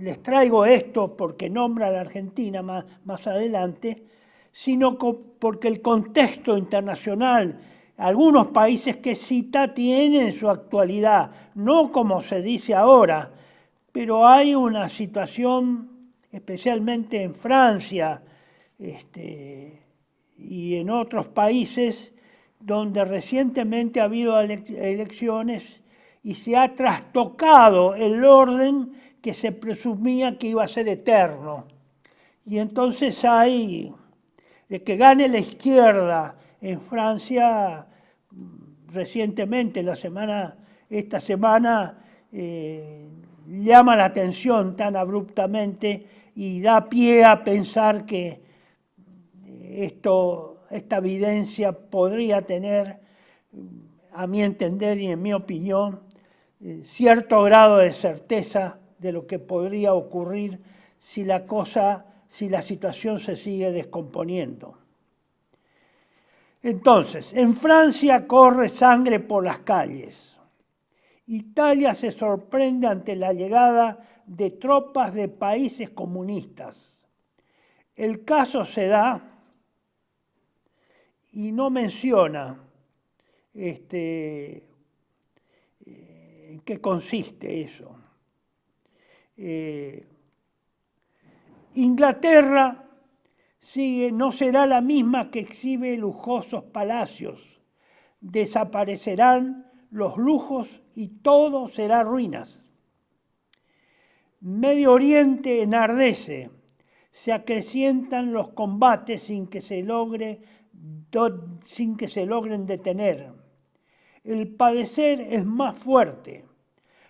[SPEAKER 1] les traigo esto porque nombra a la Argentina más adelante, sino porque el contexto internacional, algunos países que cita tienen su actualidad, no como se dice ahora, pero hay una situación, especialmente en Francia y en otros países, donde recientemente ha habido elecciones y se ha trastocado el orden que se presumía que iba a ser eterno. Y entonces hay, de que gane la izquierda en Francia, recientemente, esta semana, llama la atención tan abruptamente y da pie a pensar que esta evidencia podría tener, a mi entender y en mi opinión, cierto grado de certeza de lo que podría ocurrir si la situación se sigue descomponiendo. Entonces, en Francia corre sangre por las calles. Italia se sorprende ante la llegada de tropas de países comunistas. El caso se da y no menciona en qué consiste eso. Inglaterra no será la misma que exhibe lujosos palacios. Desaparecerán los lujos y todo será ruinas. Medio Oriente enardece. Se acrecientan los combates sin que se logren detener. El padecer es más fuerte.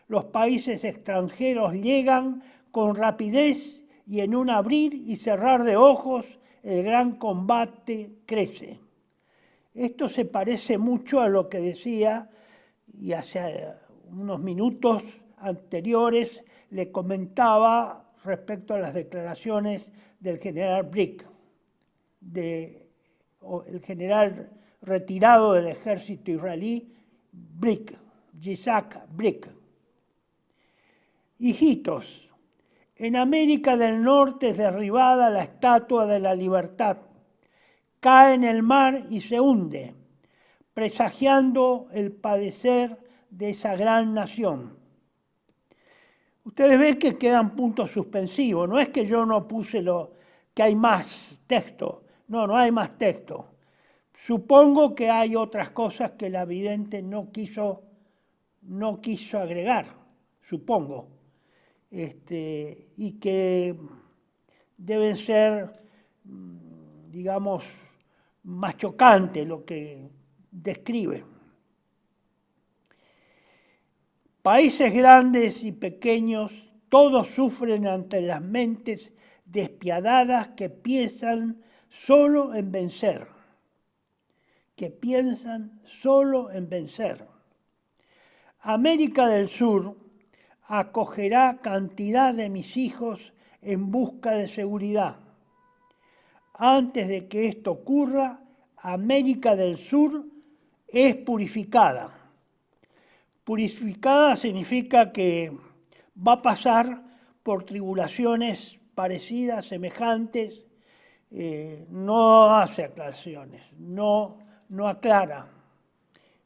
[SPEAKER 1] Los países extranjeros llegan con rapidez y en un abrir y cerrar de ojos el gran combate crece. Esto se parece mucho a lo que decía, y hace unos minutos anteriores le comentaba respecto a las declaraciones del general Brick, el general retirado del ejército israelí, Yitzhak Brick. Hijitos, en América del Norte es derribada la estatua de la libertad, cae en el mar y se hunde, presagiando el padecer de esa gran nación. Ustedes ven que quedan puntos suspensivos, no es que yo no puse que hay más texto, no hay más texto. Supongo que hay otras cosas que la vidente no quiso agregar, supongo, y que deben ser, digamos, más chocantes lo que describe. Países grandes y pequeños, todos sufren ante las mentes despiadadas que piensan solo en vencer. América del Sur acogerá cantidad de mis hijos en busca de seguridad. Antes de que esto ocurra, América del Sur es purificada. Purificada significa que va a pasar por tribulaciones parecidas, semejantes, no hace aclaraciones, no aclara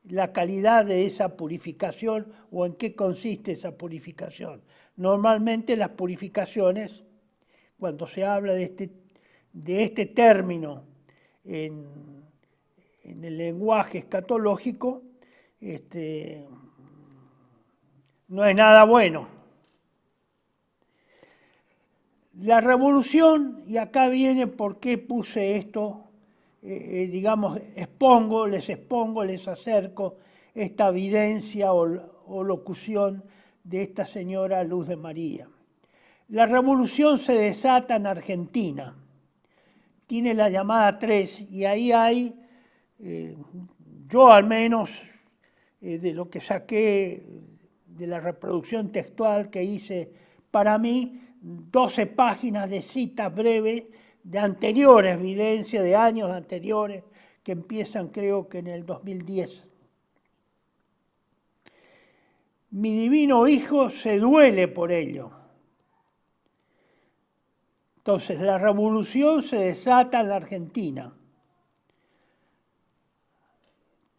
[SPEAKER 1] la calidad de esa purificación o en qué consiste esa purificación. Normalmente las purificaciones, cuando se habla de este término en el lenguaje escatológico, no es nada bueno. La revolución, y acá viene por qué puse esto, digamos, les acerco esta evidencia o locución de esta señora Luz de María. La revolución se desata en Argentina. Tiene la llamada 3 y ahí hay, yo al menos, de lo que saqué de la reproducción textual que hice para mí, 12 páginas de citas breves de anteriores, evidencia de años anteriores, que empiezan creo que en el 2010. Mi divino Hijo se duele por ello. Entonces, la revolución se desata en la Argentina.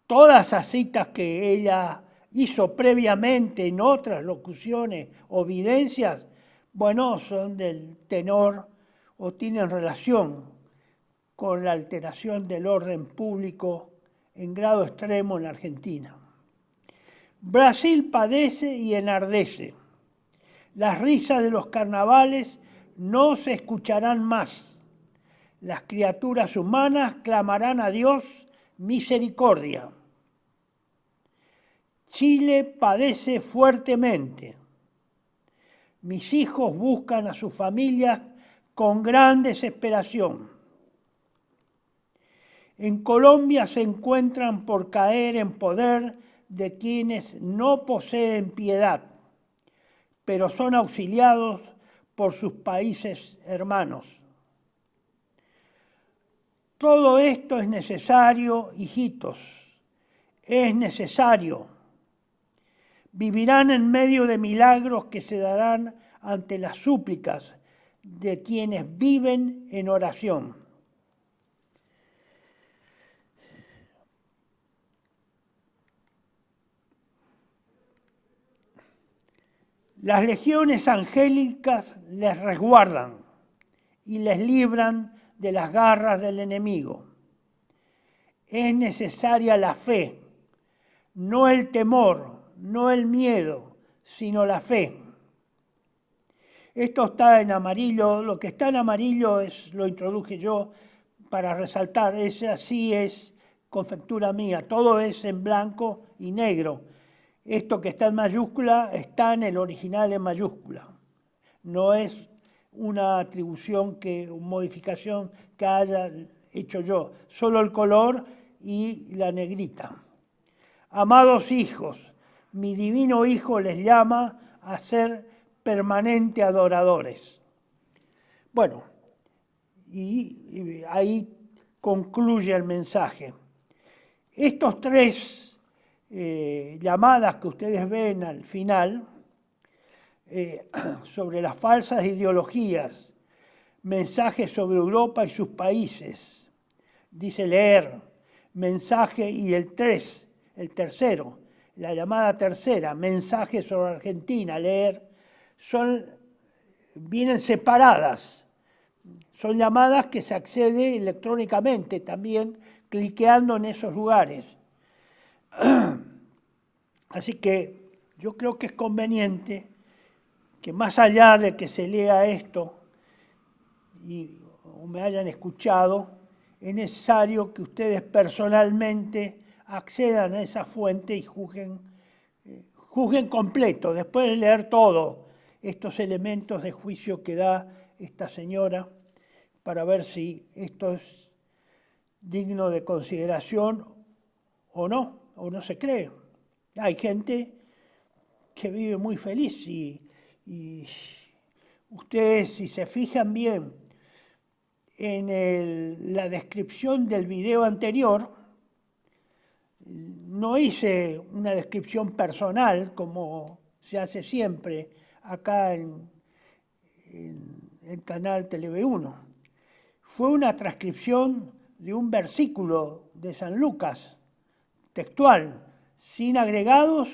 [SPEAKER 1] Todas esas citas que ella hizo previamente en otras locuciones o evidencias, bueno, son del tenor o tienen relación con la alteración del orden público en grado extremo en la Argentina. Brasil padece y enardece. Las risas de los carnavales no se escucharán más. Las criaturas humanas clamarán a Dios misericordia. Chile padece fuertemente. Mis hijos buscan a sus familias con gran desesperación. En Colombia se encuentran por caer en poder de quienes no poseen piedad, pero son auxiliados por sus países hermanos. Todo esto es necesario, hijitos, es necesario. Vivirán en medio de milagros que se darán ante las súplicas de quienes viven en oración. Las legiones angélicas les resguardan y les libran de las garras del enemigo. Es necesaria la fe, no el temor, no el miedo, sino la fe. Esto está en amarillo, lo que está en amarillo lo introduje yo para resaltar, así es confectura mía, todo es en blanco y negro. Esto que está en mayúscula está en el original en mayúscula. No es una atribución, modificación que haya hecho yo. Solo el color y la negrita. Amados hijos, mi divino Hijo les llama a ser permanente adoradores. Bueno, y ahí concluye el mensaje. Estos tres llamadas que ustedes ven al final sobre las falsas ideologías, mensajes sobre Europa y sus países, dice leer, mensaje y el tercero, la llamada tercera, mensaje sobre Argentina, leer, vienen separadas, son llamadas que se accede electrónicamente también cliqueando en esos lugares. Así que yo creo que es conveniente que más allá de que se lea esto o me hayan escuchado, es necesario que ustedes personalmente accedan a esa fuente y juzguen completo, después de leer todos estos elementos de juicio que da esta señora, para ver si esto es digno de consideración o no se cree. Hay gente que vive muy feliz y ustedes, si se fijan bien en la descripción del video anterior, no hice una descripción personal como se hace siempre acá en el canal TV1. Fue una transcripción de un versículo de San Lucas, textual, sin agregados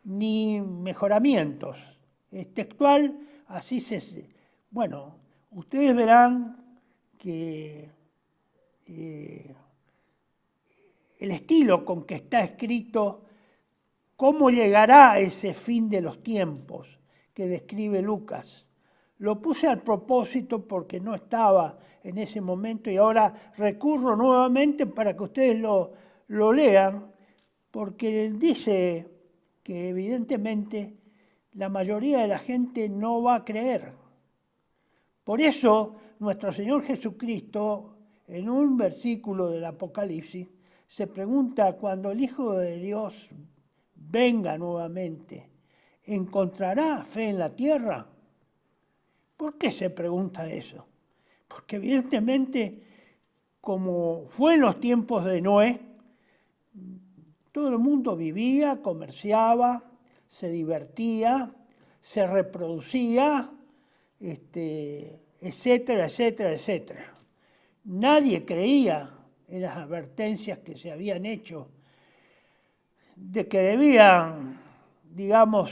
[SPEAKER 1] ni mejoramientos. Es textual, así se... Bueno, ustedes verán que el estilo con que está escrito, cómo llegará ese fin de los tiempos que describe Lucas. Lo puse al propósito porque no estaba en ese momento y ahora recurro nuevamente para que ustedes lo lean, porque dice que evidentemente la mayoría de la gente no va a creer. Por eso nuestro Señor Jesucristo, en un versículo del Apocalipsis, se pregunta, cuando el Hijo de Dios venga nuevamente, ¿encontrará fe en la tierra? ¿Por qué se pregunta eso? Porque evidentemente, como fue en los tiempos de Noé, todo el mundo vivía, comerciaba, se divertía, se reproducía, etcétera, etcétera, etcétera. Nadie creía en las advertencias que se habían hecho de que debían, digamos,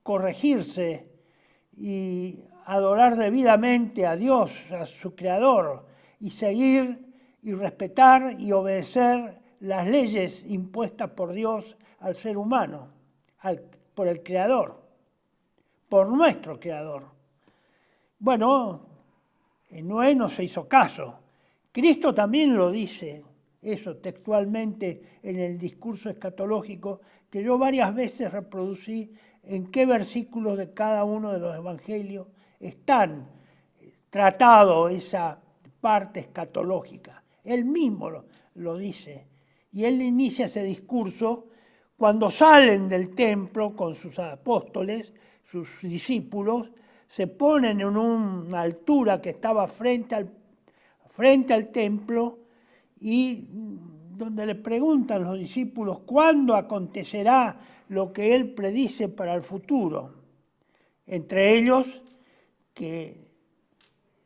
[SPEAKER 1] corregirse y adorar debidamente a Dios, a su Creador, y seguir y respetar y obedecer las leyes impuestas por Dios al ser humano, por el Creador, por nuestro Creador. Bueno, en Noé no se hizo caso. Cristo también lo dice, eso textualmente en el discurso escatológico, que yo varias veces reproducí en qué versículos de cada uno de los evangelios están tratado esa parte escatológica. Él mismo lo dice. Y él inicia ese discurso cuando salen del templo con sus apóstoles, sus discípulos, se ponen en una altura que estaba frente al templo y donde le preguntan los discípulos cuándo acontecerá lo que él predice para el futuro. Entre ellos, que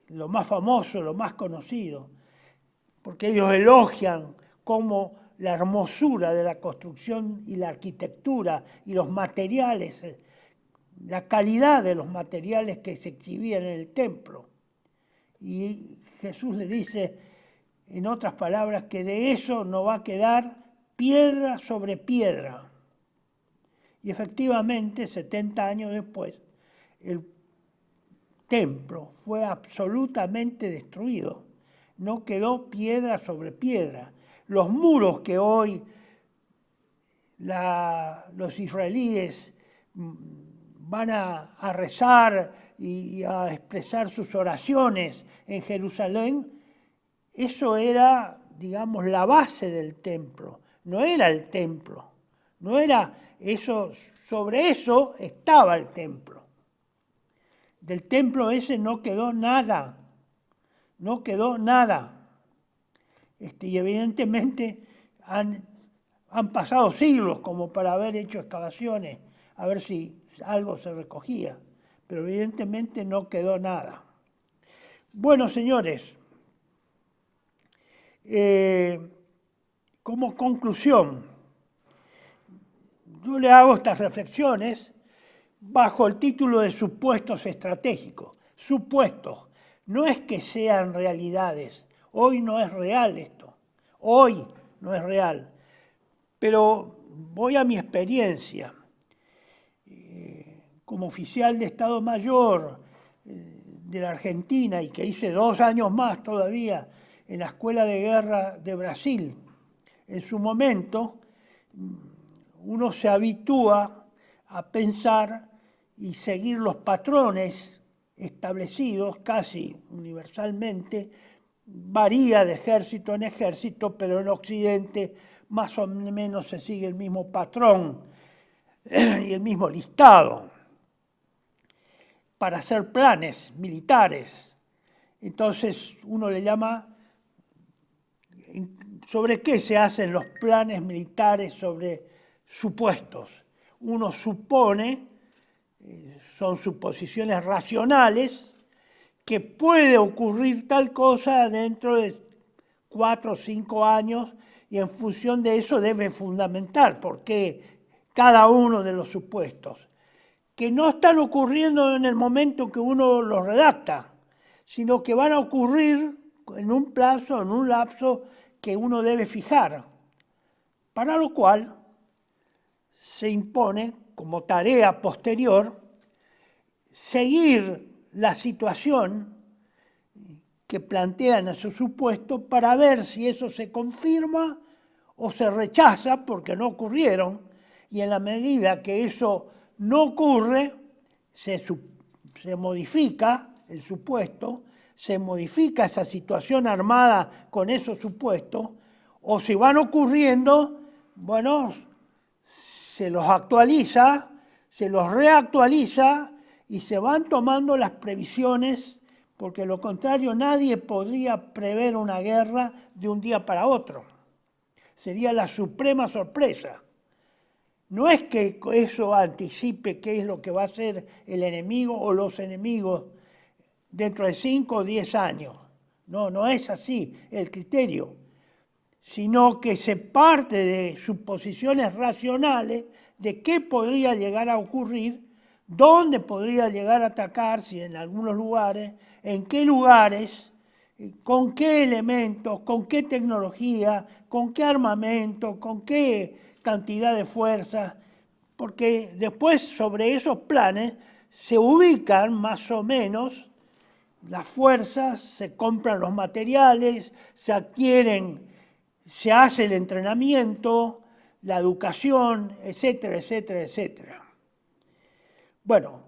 [SPEAKER 1] lo más famoso, lo más conocido, porque ellos elogian cómo la hermosura de la construcción y la arquitectura y los materiales, la calidad de los materiales que se exhibían en el templo. Y Jesús le dice, en otras palabras, que de eso no va a quedar piedra sobre piedra. Y efectivamente, 70 años después, el templo fue absolutamente destruido. No quedó piedra sobre piedra. Los muros que hoy los israelíes van a rezar y a expresar sus oraciones en Jerusalén, eso era, digamos, la base del templo. No era el templo. No era eso, sobre eso estaba el templo. Del templo ese no quedó nada. No quedó nada. Y evidentemente han pasado siglos como para haber hecho excavaciones, a ver si algo se recogía, pero evidentemente no quedó nada. Bueno, señores, como conclusión, yo le hago estas reflexiones bajo el título de supuestos estratégicos. Supuestos, no es que sean realidades. Hoy no es real esto, hoy no es real, pero voy a mi experiencia como oficial de Estado Mayor de la Argentina y que hice 2 años más todavía en la Escuela de Guerra de Brasil. En su momento uno se habitúa a pensar y seguir los patrones establecidos casi universalmente. Varía de ejército en ejército, pero en Occidente más o menos se sigue el mismo patrón y el mismo listado para hacer planes militares. Entonces uno le llama, ¿sobre qué se hacen los planes militares? Sobre supuestos. Uno supone, son suposiciones racionales, que puede ocurrir tal cosa dentro de 4 o 5 años y en función de eso debe fundamentar por qué cada uno de los supuestos, que no están ocurriendo en el momento que uno los redacta, sino que van a ocurrir en un plazo, en un lapso que uno debe fijar, para lo cual se impone como tarea posterior seguir la situación que plantean a su supuesto para ver si eso se confirma o se rechaza porque no ocurrieron, y en la medida que eso no ocurre, se modifica el supuesto, se modifica esa situación armada con esos supuestos, o si van ocurriendo, bueno, se los actualiza, se los reactualiza y se van tomando las previsiones, porque de lo contrario nadie podría prever una guerra de un día para otro. Sería la suprema sorpresa. No es que eso anticipe qué es lo que va a hacer el enemigo o los enemigos dentro de 5 o 10 años. No, no es así el criterio, sino que se parte de suposiciones racionales de qué podría llegar a ocurrir, dónde podría llegar a atacar, si en algunos lugares, en qué lugares, con qué elementos, con qué tecnología, con qué armamento, con qué cantidad de fuerzas, porque después sobre esos planes se ubican más o menos las fuerzas, se compran los materiales, se adquieren, se hace el entrenamiento, la educación, etcétera, etcétera, etcétera. Bueno,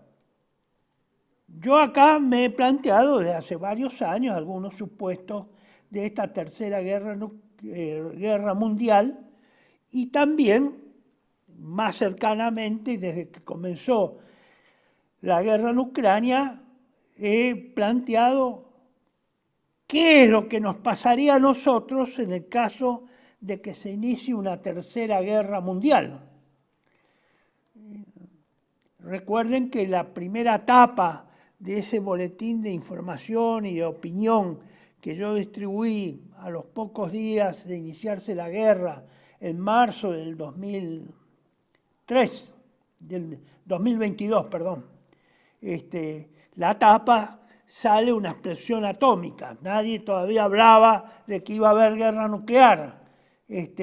[SPEAKER 1] yo acá me he planteado desde hace varios años algunos supuestos de esta tercera guerra mundial y también más cercanamente desde que comenzó la guerra en Ucrania he planteado qué es lo que nos pasaría a nosotros en el caso de que se inicie una tercera guerra mundial. Recuerden que la primera etapa de ese boletín de información y de opinión que yo distribuí a los pocos días de iniciarse la guerra en marzo del 2022, la etapa sale una explosión atómica. Nadie todavía hablaba de que iba a haber guerra nuclear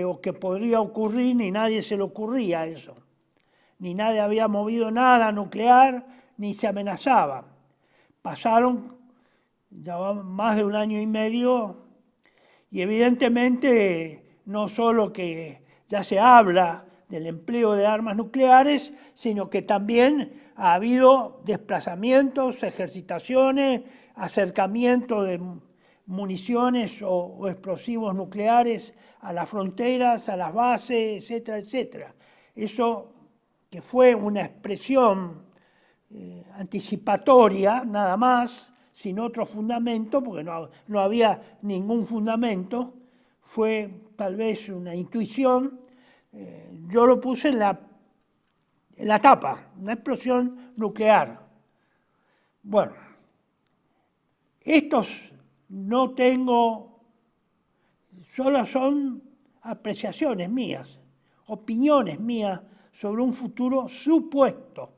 [SPEAKER 1] o que podría ocurrir, ni nadie se le ocurría eso. Ni nadie había movido nada nuclear, ni se amenazaba. Pasaron ya más de 1 año y medio y evidentemente no solo que ya se habla del empleo de armas nucleares, sino que también ha habido desplazamientos, ejercitaciones, acercamiento de municiones o explosivos nucleares a las fronteras, a las bases, etcétera, etcétera. Eso que fue una expresión anticipatoria, nada más, sin otro fundamento, porque no había ningún fundamento, fue tal vez una intuición. Yo lo puse en la tapa, una explosión nuclear. Bueno, estos no tengo, solo son apreciaciones mías, opiniones mías sobre un futuro supuesto.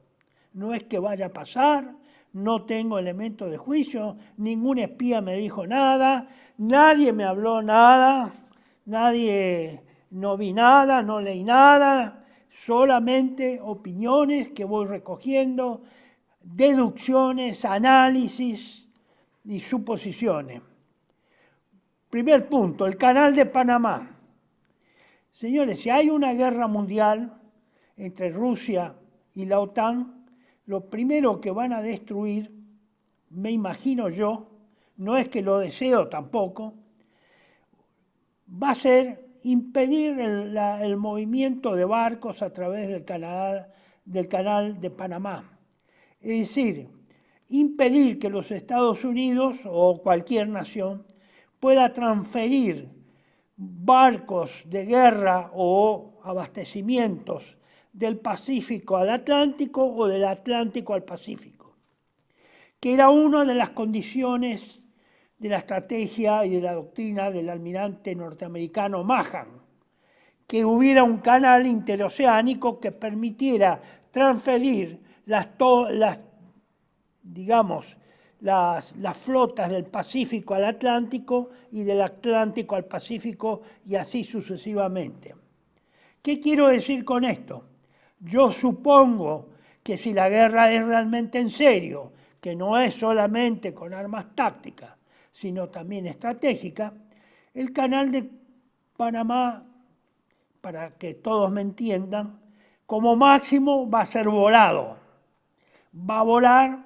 [SPEAKER 1] No es que vaya a pasar, no tengo elementos de juicio, ningún espía me dijo nada, nadie me habló nada, no vi nada, no leí nada, solamente opiniones que voy recogiendo, deducciones, análisis y suposiciones. Primer punto, el Canal de Panamá. Señores, si hay una guerra mundial entre Rusia y la OTAN, lo primero que van a destruir, me imagino yo, no es que lo deseo tampoco, va a ser impedir el movimiento de barcos a través del canal de Panamá. Es decir, impedir que los Estados Unidos o cualquier nación pueda transferir barcos de guerra o abastecimientos del Pacífico al Atlántico o del Atlántico al Pacífico, que era una de las condiciones de la estrategia y de la doctrina del almirante norteamericano Mahan, que hubiera un canal interoceánico que permitiera transferir las flotas del Pacífico al Atlántico y del Atlántico al Pacífico y así sucesivamente. ¿Qué quiero decir con esto? Yo supongo que si la guerra es realmente en serio, que no es solamente con armas tácticas, sino también estratégica, el canal de Panamá, para que todos me entiendan, como máximo va a ser volado. va a volar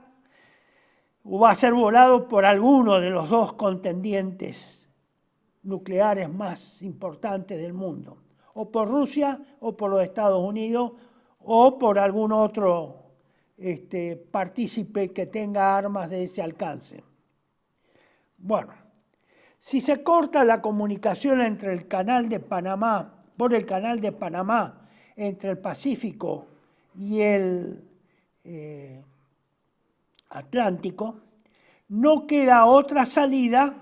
[SPEAKER 1] o va a ser volado por alguno de los dos contendientes nucleares más importantes del mundo, o por Rusia o por los Estados Unidos o por algún otro partícipe que tenga armas de ese alcance. Bueno, si se corta la comunicación entre el canal de Panamá, por el canal de Panamá, entre el Pacífico y el Atlántico, no queda otra salida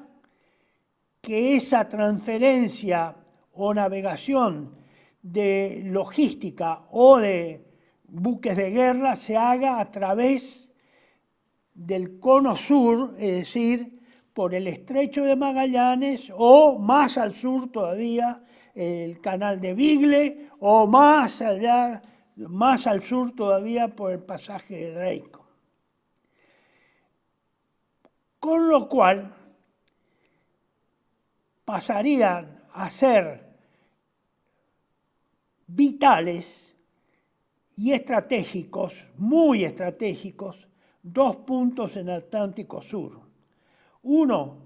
[SPEAKER 1] que esa transferencia o navegación de logística o de buques de guerra se haga a través del cono sur, es decir, por el estrecho de Magallanes o más al sur todavía el canal de Beagle o más allá, más al sur todavía por el pasaje de Drake. Con lo cual pasarían a ser vitales y estratégicos, muy estratégicos, dos puntos en el Atlántico Sur. Uno,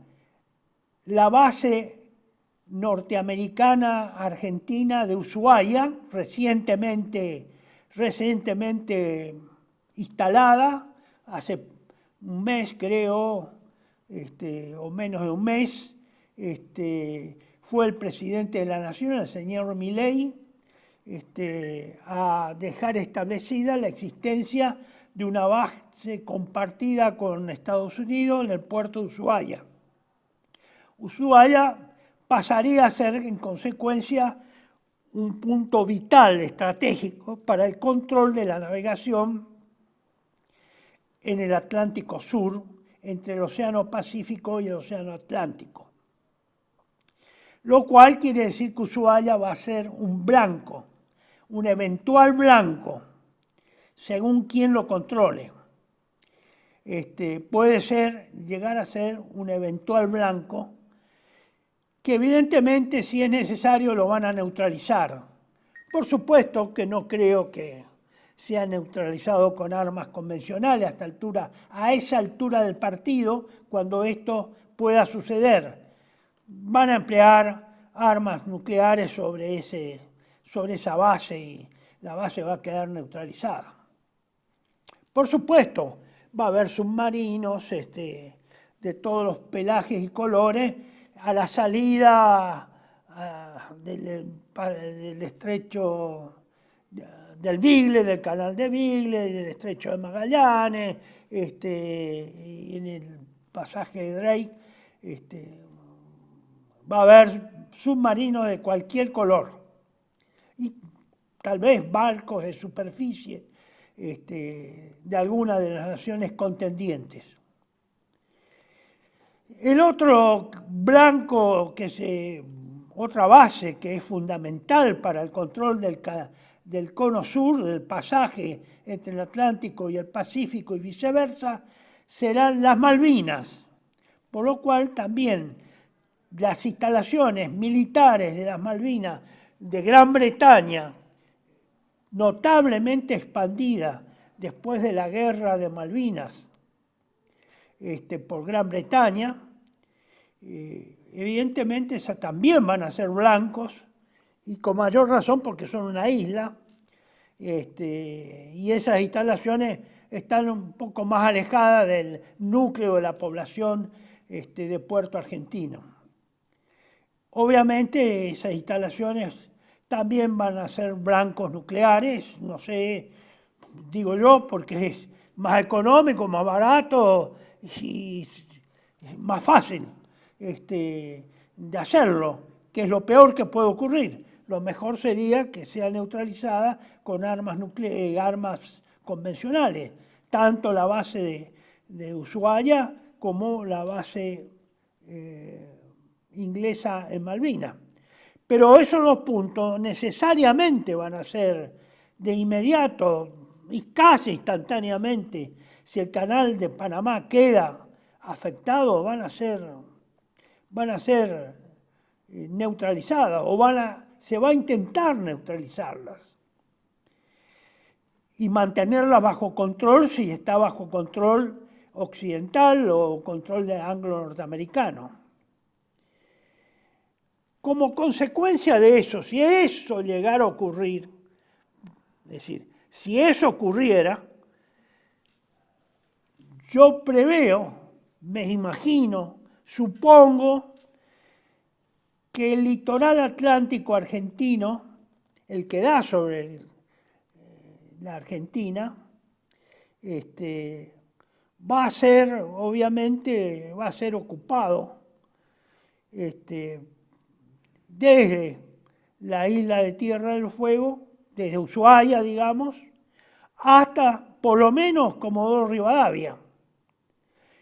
[SPEAKER 1] la base norteamericana argentina de Ushuaia, recientemente instalada, hace un mes creo, o menos de un mes, fue el presidente de la Nación, el señor Milei, a dejar establecida la existencia de una base compartida con Estados Unidos en el puerto de Ushuaia. Ushuaia pasaría a ser, en consecuencia, un punto vital, estratégico, para el control de la navegación en el Atlántico Sur, entre el Océano Pacífico y el Océano Atlántico. Lo cual quiere decir que Ushuaia va a ser un blanco, un eventual blanco, según quien lo controle. Puede llegar a ser un eventual blanco, que evidentemente, si es necesario, lo van a neutralizar. Por supuesto que no creo que sea neutralizado con armas convencionales a esa altura del partido, cuando esto pueda suceder. Van a emplear armas nucleares sobre esa base y la base va a quedar neutralizada. Por supuesto, va a haber submarinos de todos los pelajes y colores a la salida del estrecho del Beagle, del canal de Beagle, del estrecho de Magallanes, y en el pasaje de Drake, va a haber submarinos de cualquier color y tal vez barcos de superficie de alguna de las naciones contendientes. El otro blanco, otra base que es fundamental para el control del cono sur, del pasaje entre el Atlántico y el Pacífico y viceversa, serán las Malvinas, por lo cual también las instalaciones militares de las Malvinas de Gran Bretaña, notablemente expandida después de la guerra de Malvinas por Gran Bretaña, evidentemente esas también van a ser blancos, y con mayor razón porque son una isla, y esas instalaciones están un poco más alejadas del núcleo de la población de Puerto Argentino. Obviamente esas instalaciones también van a ser blancos nucleares, no sé, digo yo, porque es más económico, más barato y más fácil de hacerlo, que es lo peor que puede ocurrir. Lo mejor sería que sea neutralizada con armas convencionales, tanto la base de Ushuaia como la base inglesa en Malvinas. Pero esos dos puntos necesariamente van a ser de inmediato y casi instantáneamente, si el canal de Panamá queda afectado, van a ser neutralizadas o se va a intentar neutralizarlas. y mantenerla bajo control si está bajo control occidental o control de anglo-norteamericano. Como consecuencia de eso, si eso llegara a ocurrir, es decir, si eso ocurriera, yo preveo, me imagino, supongo que el litoral atlántico argentino, el que da sobre la Argentina, va a ser, obviamente, va a ser ocupado desde la isla de Tierra del Fuego, desde Ushuaia, digamos, hasta por lo menos Comodoro Rivadavia.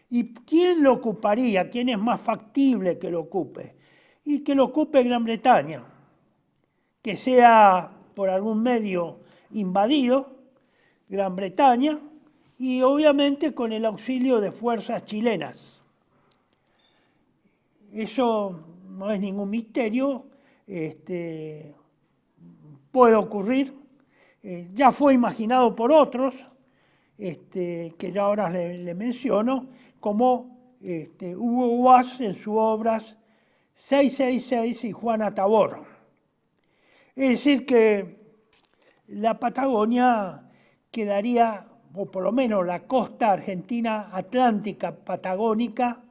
[SPEAKER 1] ¿Y quién lo ocuparía? ¿Quién es más factible que lo ocupe? Y que lo ocupe Gran Bretaña, que sea por algún medio invadido Gran Bretaña y obviamente con el auxilio de fuerzas chilenas. Eso no es ningún misterio, puede ocurrir, ya fue imaginado por otros, que ya ahora le menciono, como Hugo Guas en sus obras 666 y Juana Tabor. Es decir, que la Patagonia quedaría, o por lo menos la costa argentina atlántica patagónica,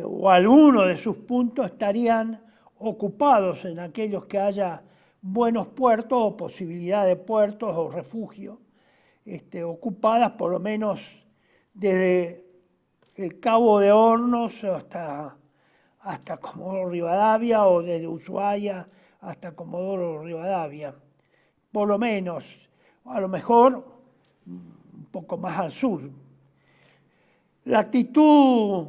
[SPEAKER 1] o algunos de sus puntos estarían ocupados en aquellos que haya buenos puertos o posibilidad de puertos o refugios, ocupadas por lo menos desde el Cabo de Hornos hasta Comodoro Rivadavia o desde Ushuaia hasta Comodoro Rivadavia. Por lo menos, a lo mejor un poco más al sur. La actitud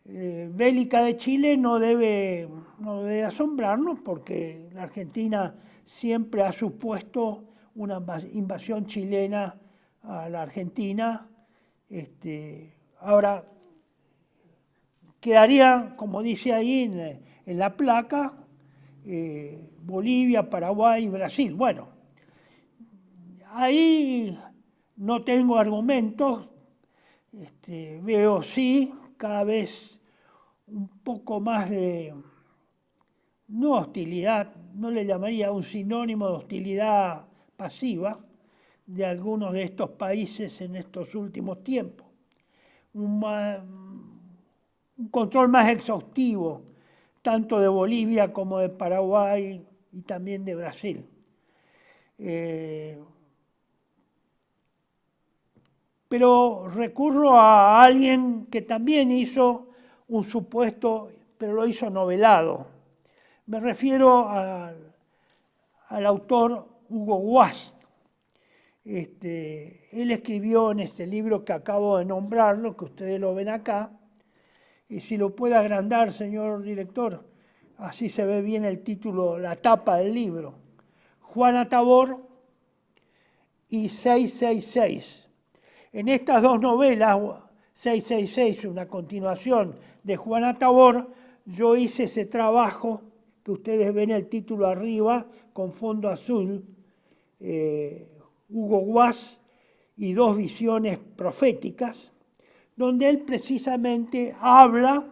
[SPEAKER 1] bélica de Chile no debe asombrarnos porque la Argentina siempre ha supuesto una invasión chilena a la Argentina. Ahora, quedaría, como dice ahí en la placa, Bolivia, Paraguay y Brasil. Bueno, ahí no tengo argumentos, veo sí cada vez un poco más de, no hostilidad, no le llamaría un sinónimo de hostilidad pasiva de algunos de estos países en estos últimos tiempos. Un control más exhaustivo, tanto de Bolivia como de Paraguay y también de Brasil. Pero recurro a alguien que también hizo un supuesto, pero lo hizo novelado. Me refiero al autor Hugo Guas. Él escribió en este libro que acabo de nombrarlo, que ustedes lo ven acá, y si lo puede agrandar, señor director, así se ve bien el título, la tapa del libro. Juana Tabor y 666. En estas dos novelas, 666, una continuación de Juana Tabor, yo hice ese trabajo que ustedes ven el título arriba con fondo azul, Hugo Guas y dos visiones proféticas, donde él precisamente habla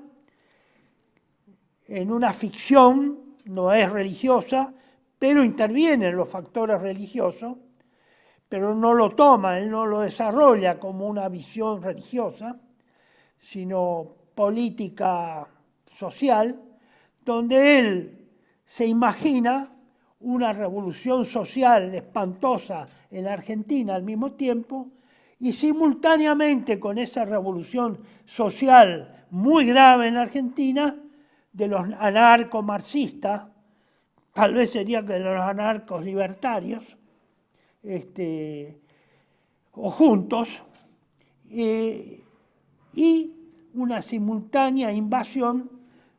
[SPEAKER 1] en una ficción, no es religiosa, pero intervienen los factores religiosos, pero no lo toma, él no lo desarrolla como una visión religiosa, sino política social, donde él se imagina una revolución social espantosa en la Argentina al mismo tiempo, y simultáneamente con esa revolución social muy grave en la Argentina, de los anarco-marxistas, tal vez sería de los anarcos libertarios, o juntos, y una simultánea invasión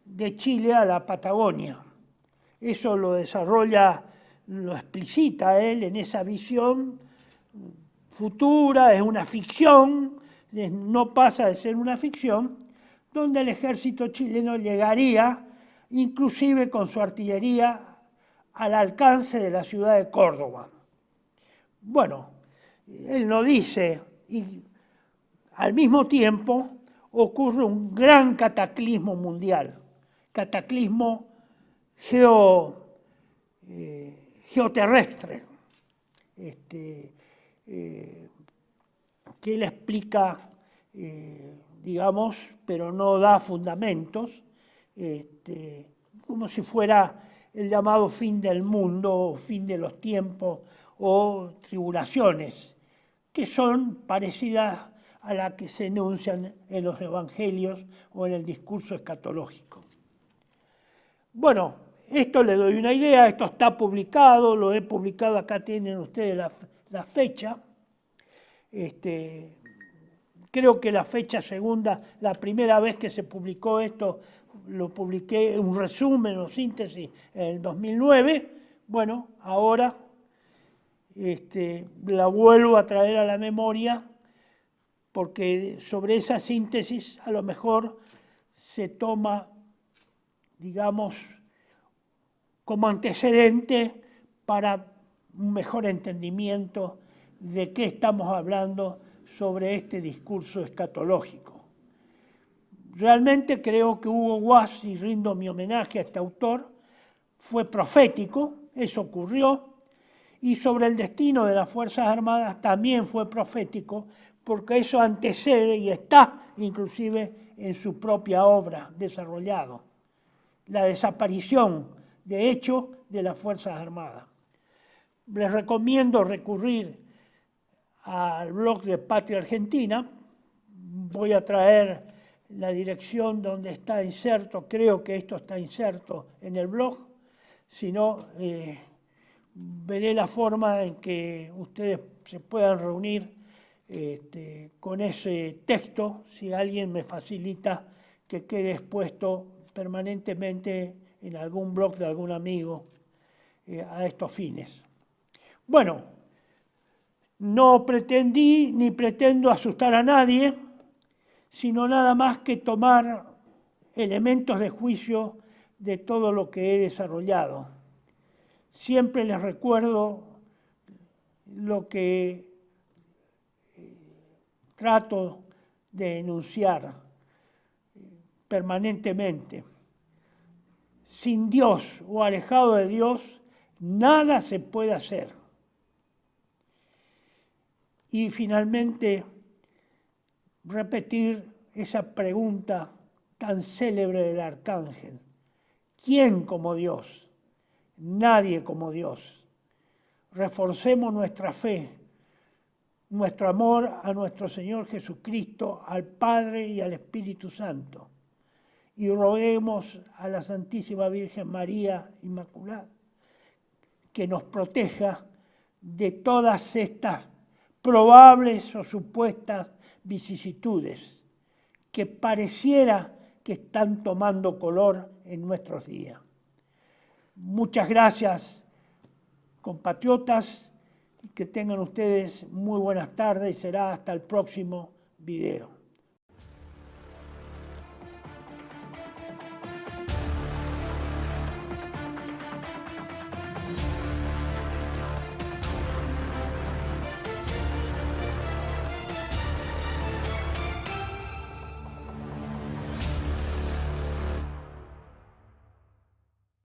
[SPEAKER 1] de Chile a la Patagonia. Eso lo desarrolla, lo explicita él en esa visión futura, es una ficción, no pasa de ser una ficción, donde el ejército chileno llegaría, inclusive con su artillería, al alcance de la ciudad de Córdoba. Bueno, él no dice, y al mismo tiempo ocurre un gran cataclismo mundial, cataclismo geoterrestre, que él explica, digamos, pero no da fundamentos, como si fuera el llamado fin del mundo, o fin de los tiempos, o tribulaciones, que son parecidas a las que se enuncian en los evangelios o en el discurso escatológico. Bueno, esto le doy una idea, esto está publicado, lo he publicado, acá tienen ustedes la fecha. Creo que la fecha segunda, la primera vez que se publicó esto, lo publiqué en un resumen o síntesis en el 2009. Bueno, ahora la vuelvo a traer a la memoria porque sobre esa síntesis a lo mejor se toma, digamos, como antecedente para un mejor entendimiento de qué estamos hablando sobre este discurso escatológico. Realmente creo que Hugo Wass, y rindo mi homenaje a este autor, fue profético, eso ocurrió, y sobre el destino de las Fuerzas Armadas también fue profético, porque eso antecede y está inclusive en su propia obra desarrollado, la desaparición de hecho de las Fuerzas Armadas. Les recomiendo recurrir al blog de Patria Argentina. Voy a traer la dirección donde está inserto, creo que esto está inserto en el blog, si no, veré la forma en que ustedes se puedan reunir con ese texto, si alguien me facilita que quede expuesto permanentemente en algún blog de algún amigo a estos fines. Bueno, no pretendí ni pretendo asustar a nadie, sino nada más que tomar elementos de juicio de todo lo que he desarrollado. Siempre les recuerdo lo que trato de enunciar permanentemente. Sin Dios o alejado de Dios, nada se puede hacer. Y finalmente, repetir esa pregunta tan célebre del arcángel. ¿Quién como Dios? Nadie como Dios. Reforcemos nuestra fe, nuestro amor a nuestro Señor Jesucristo, al Padre y al Espíritu Santo. Y roguemos a la Santísima Virgen María Inmaculada que nos proteja de todas estas probables o supuestas vicisitudes que pareciera que están tomando color en nuestros días. Muchas gracias, compatriotas, y que tengan ustedes muy buenas tardes y será hasta el próximo video.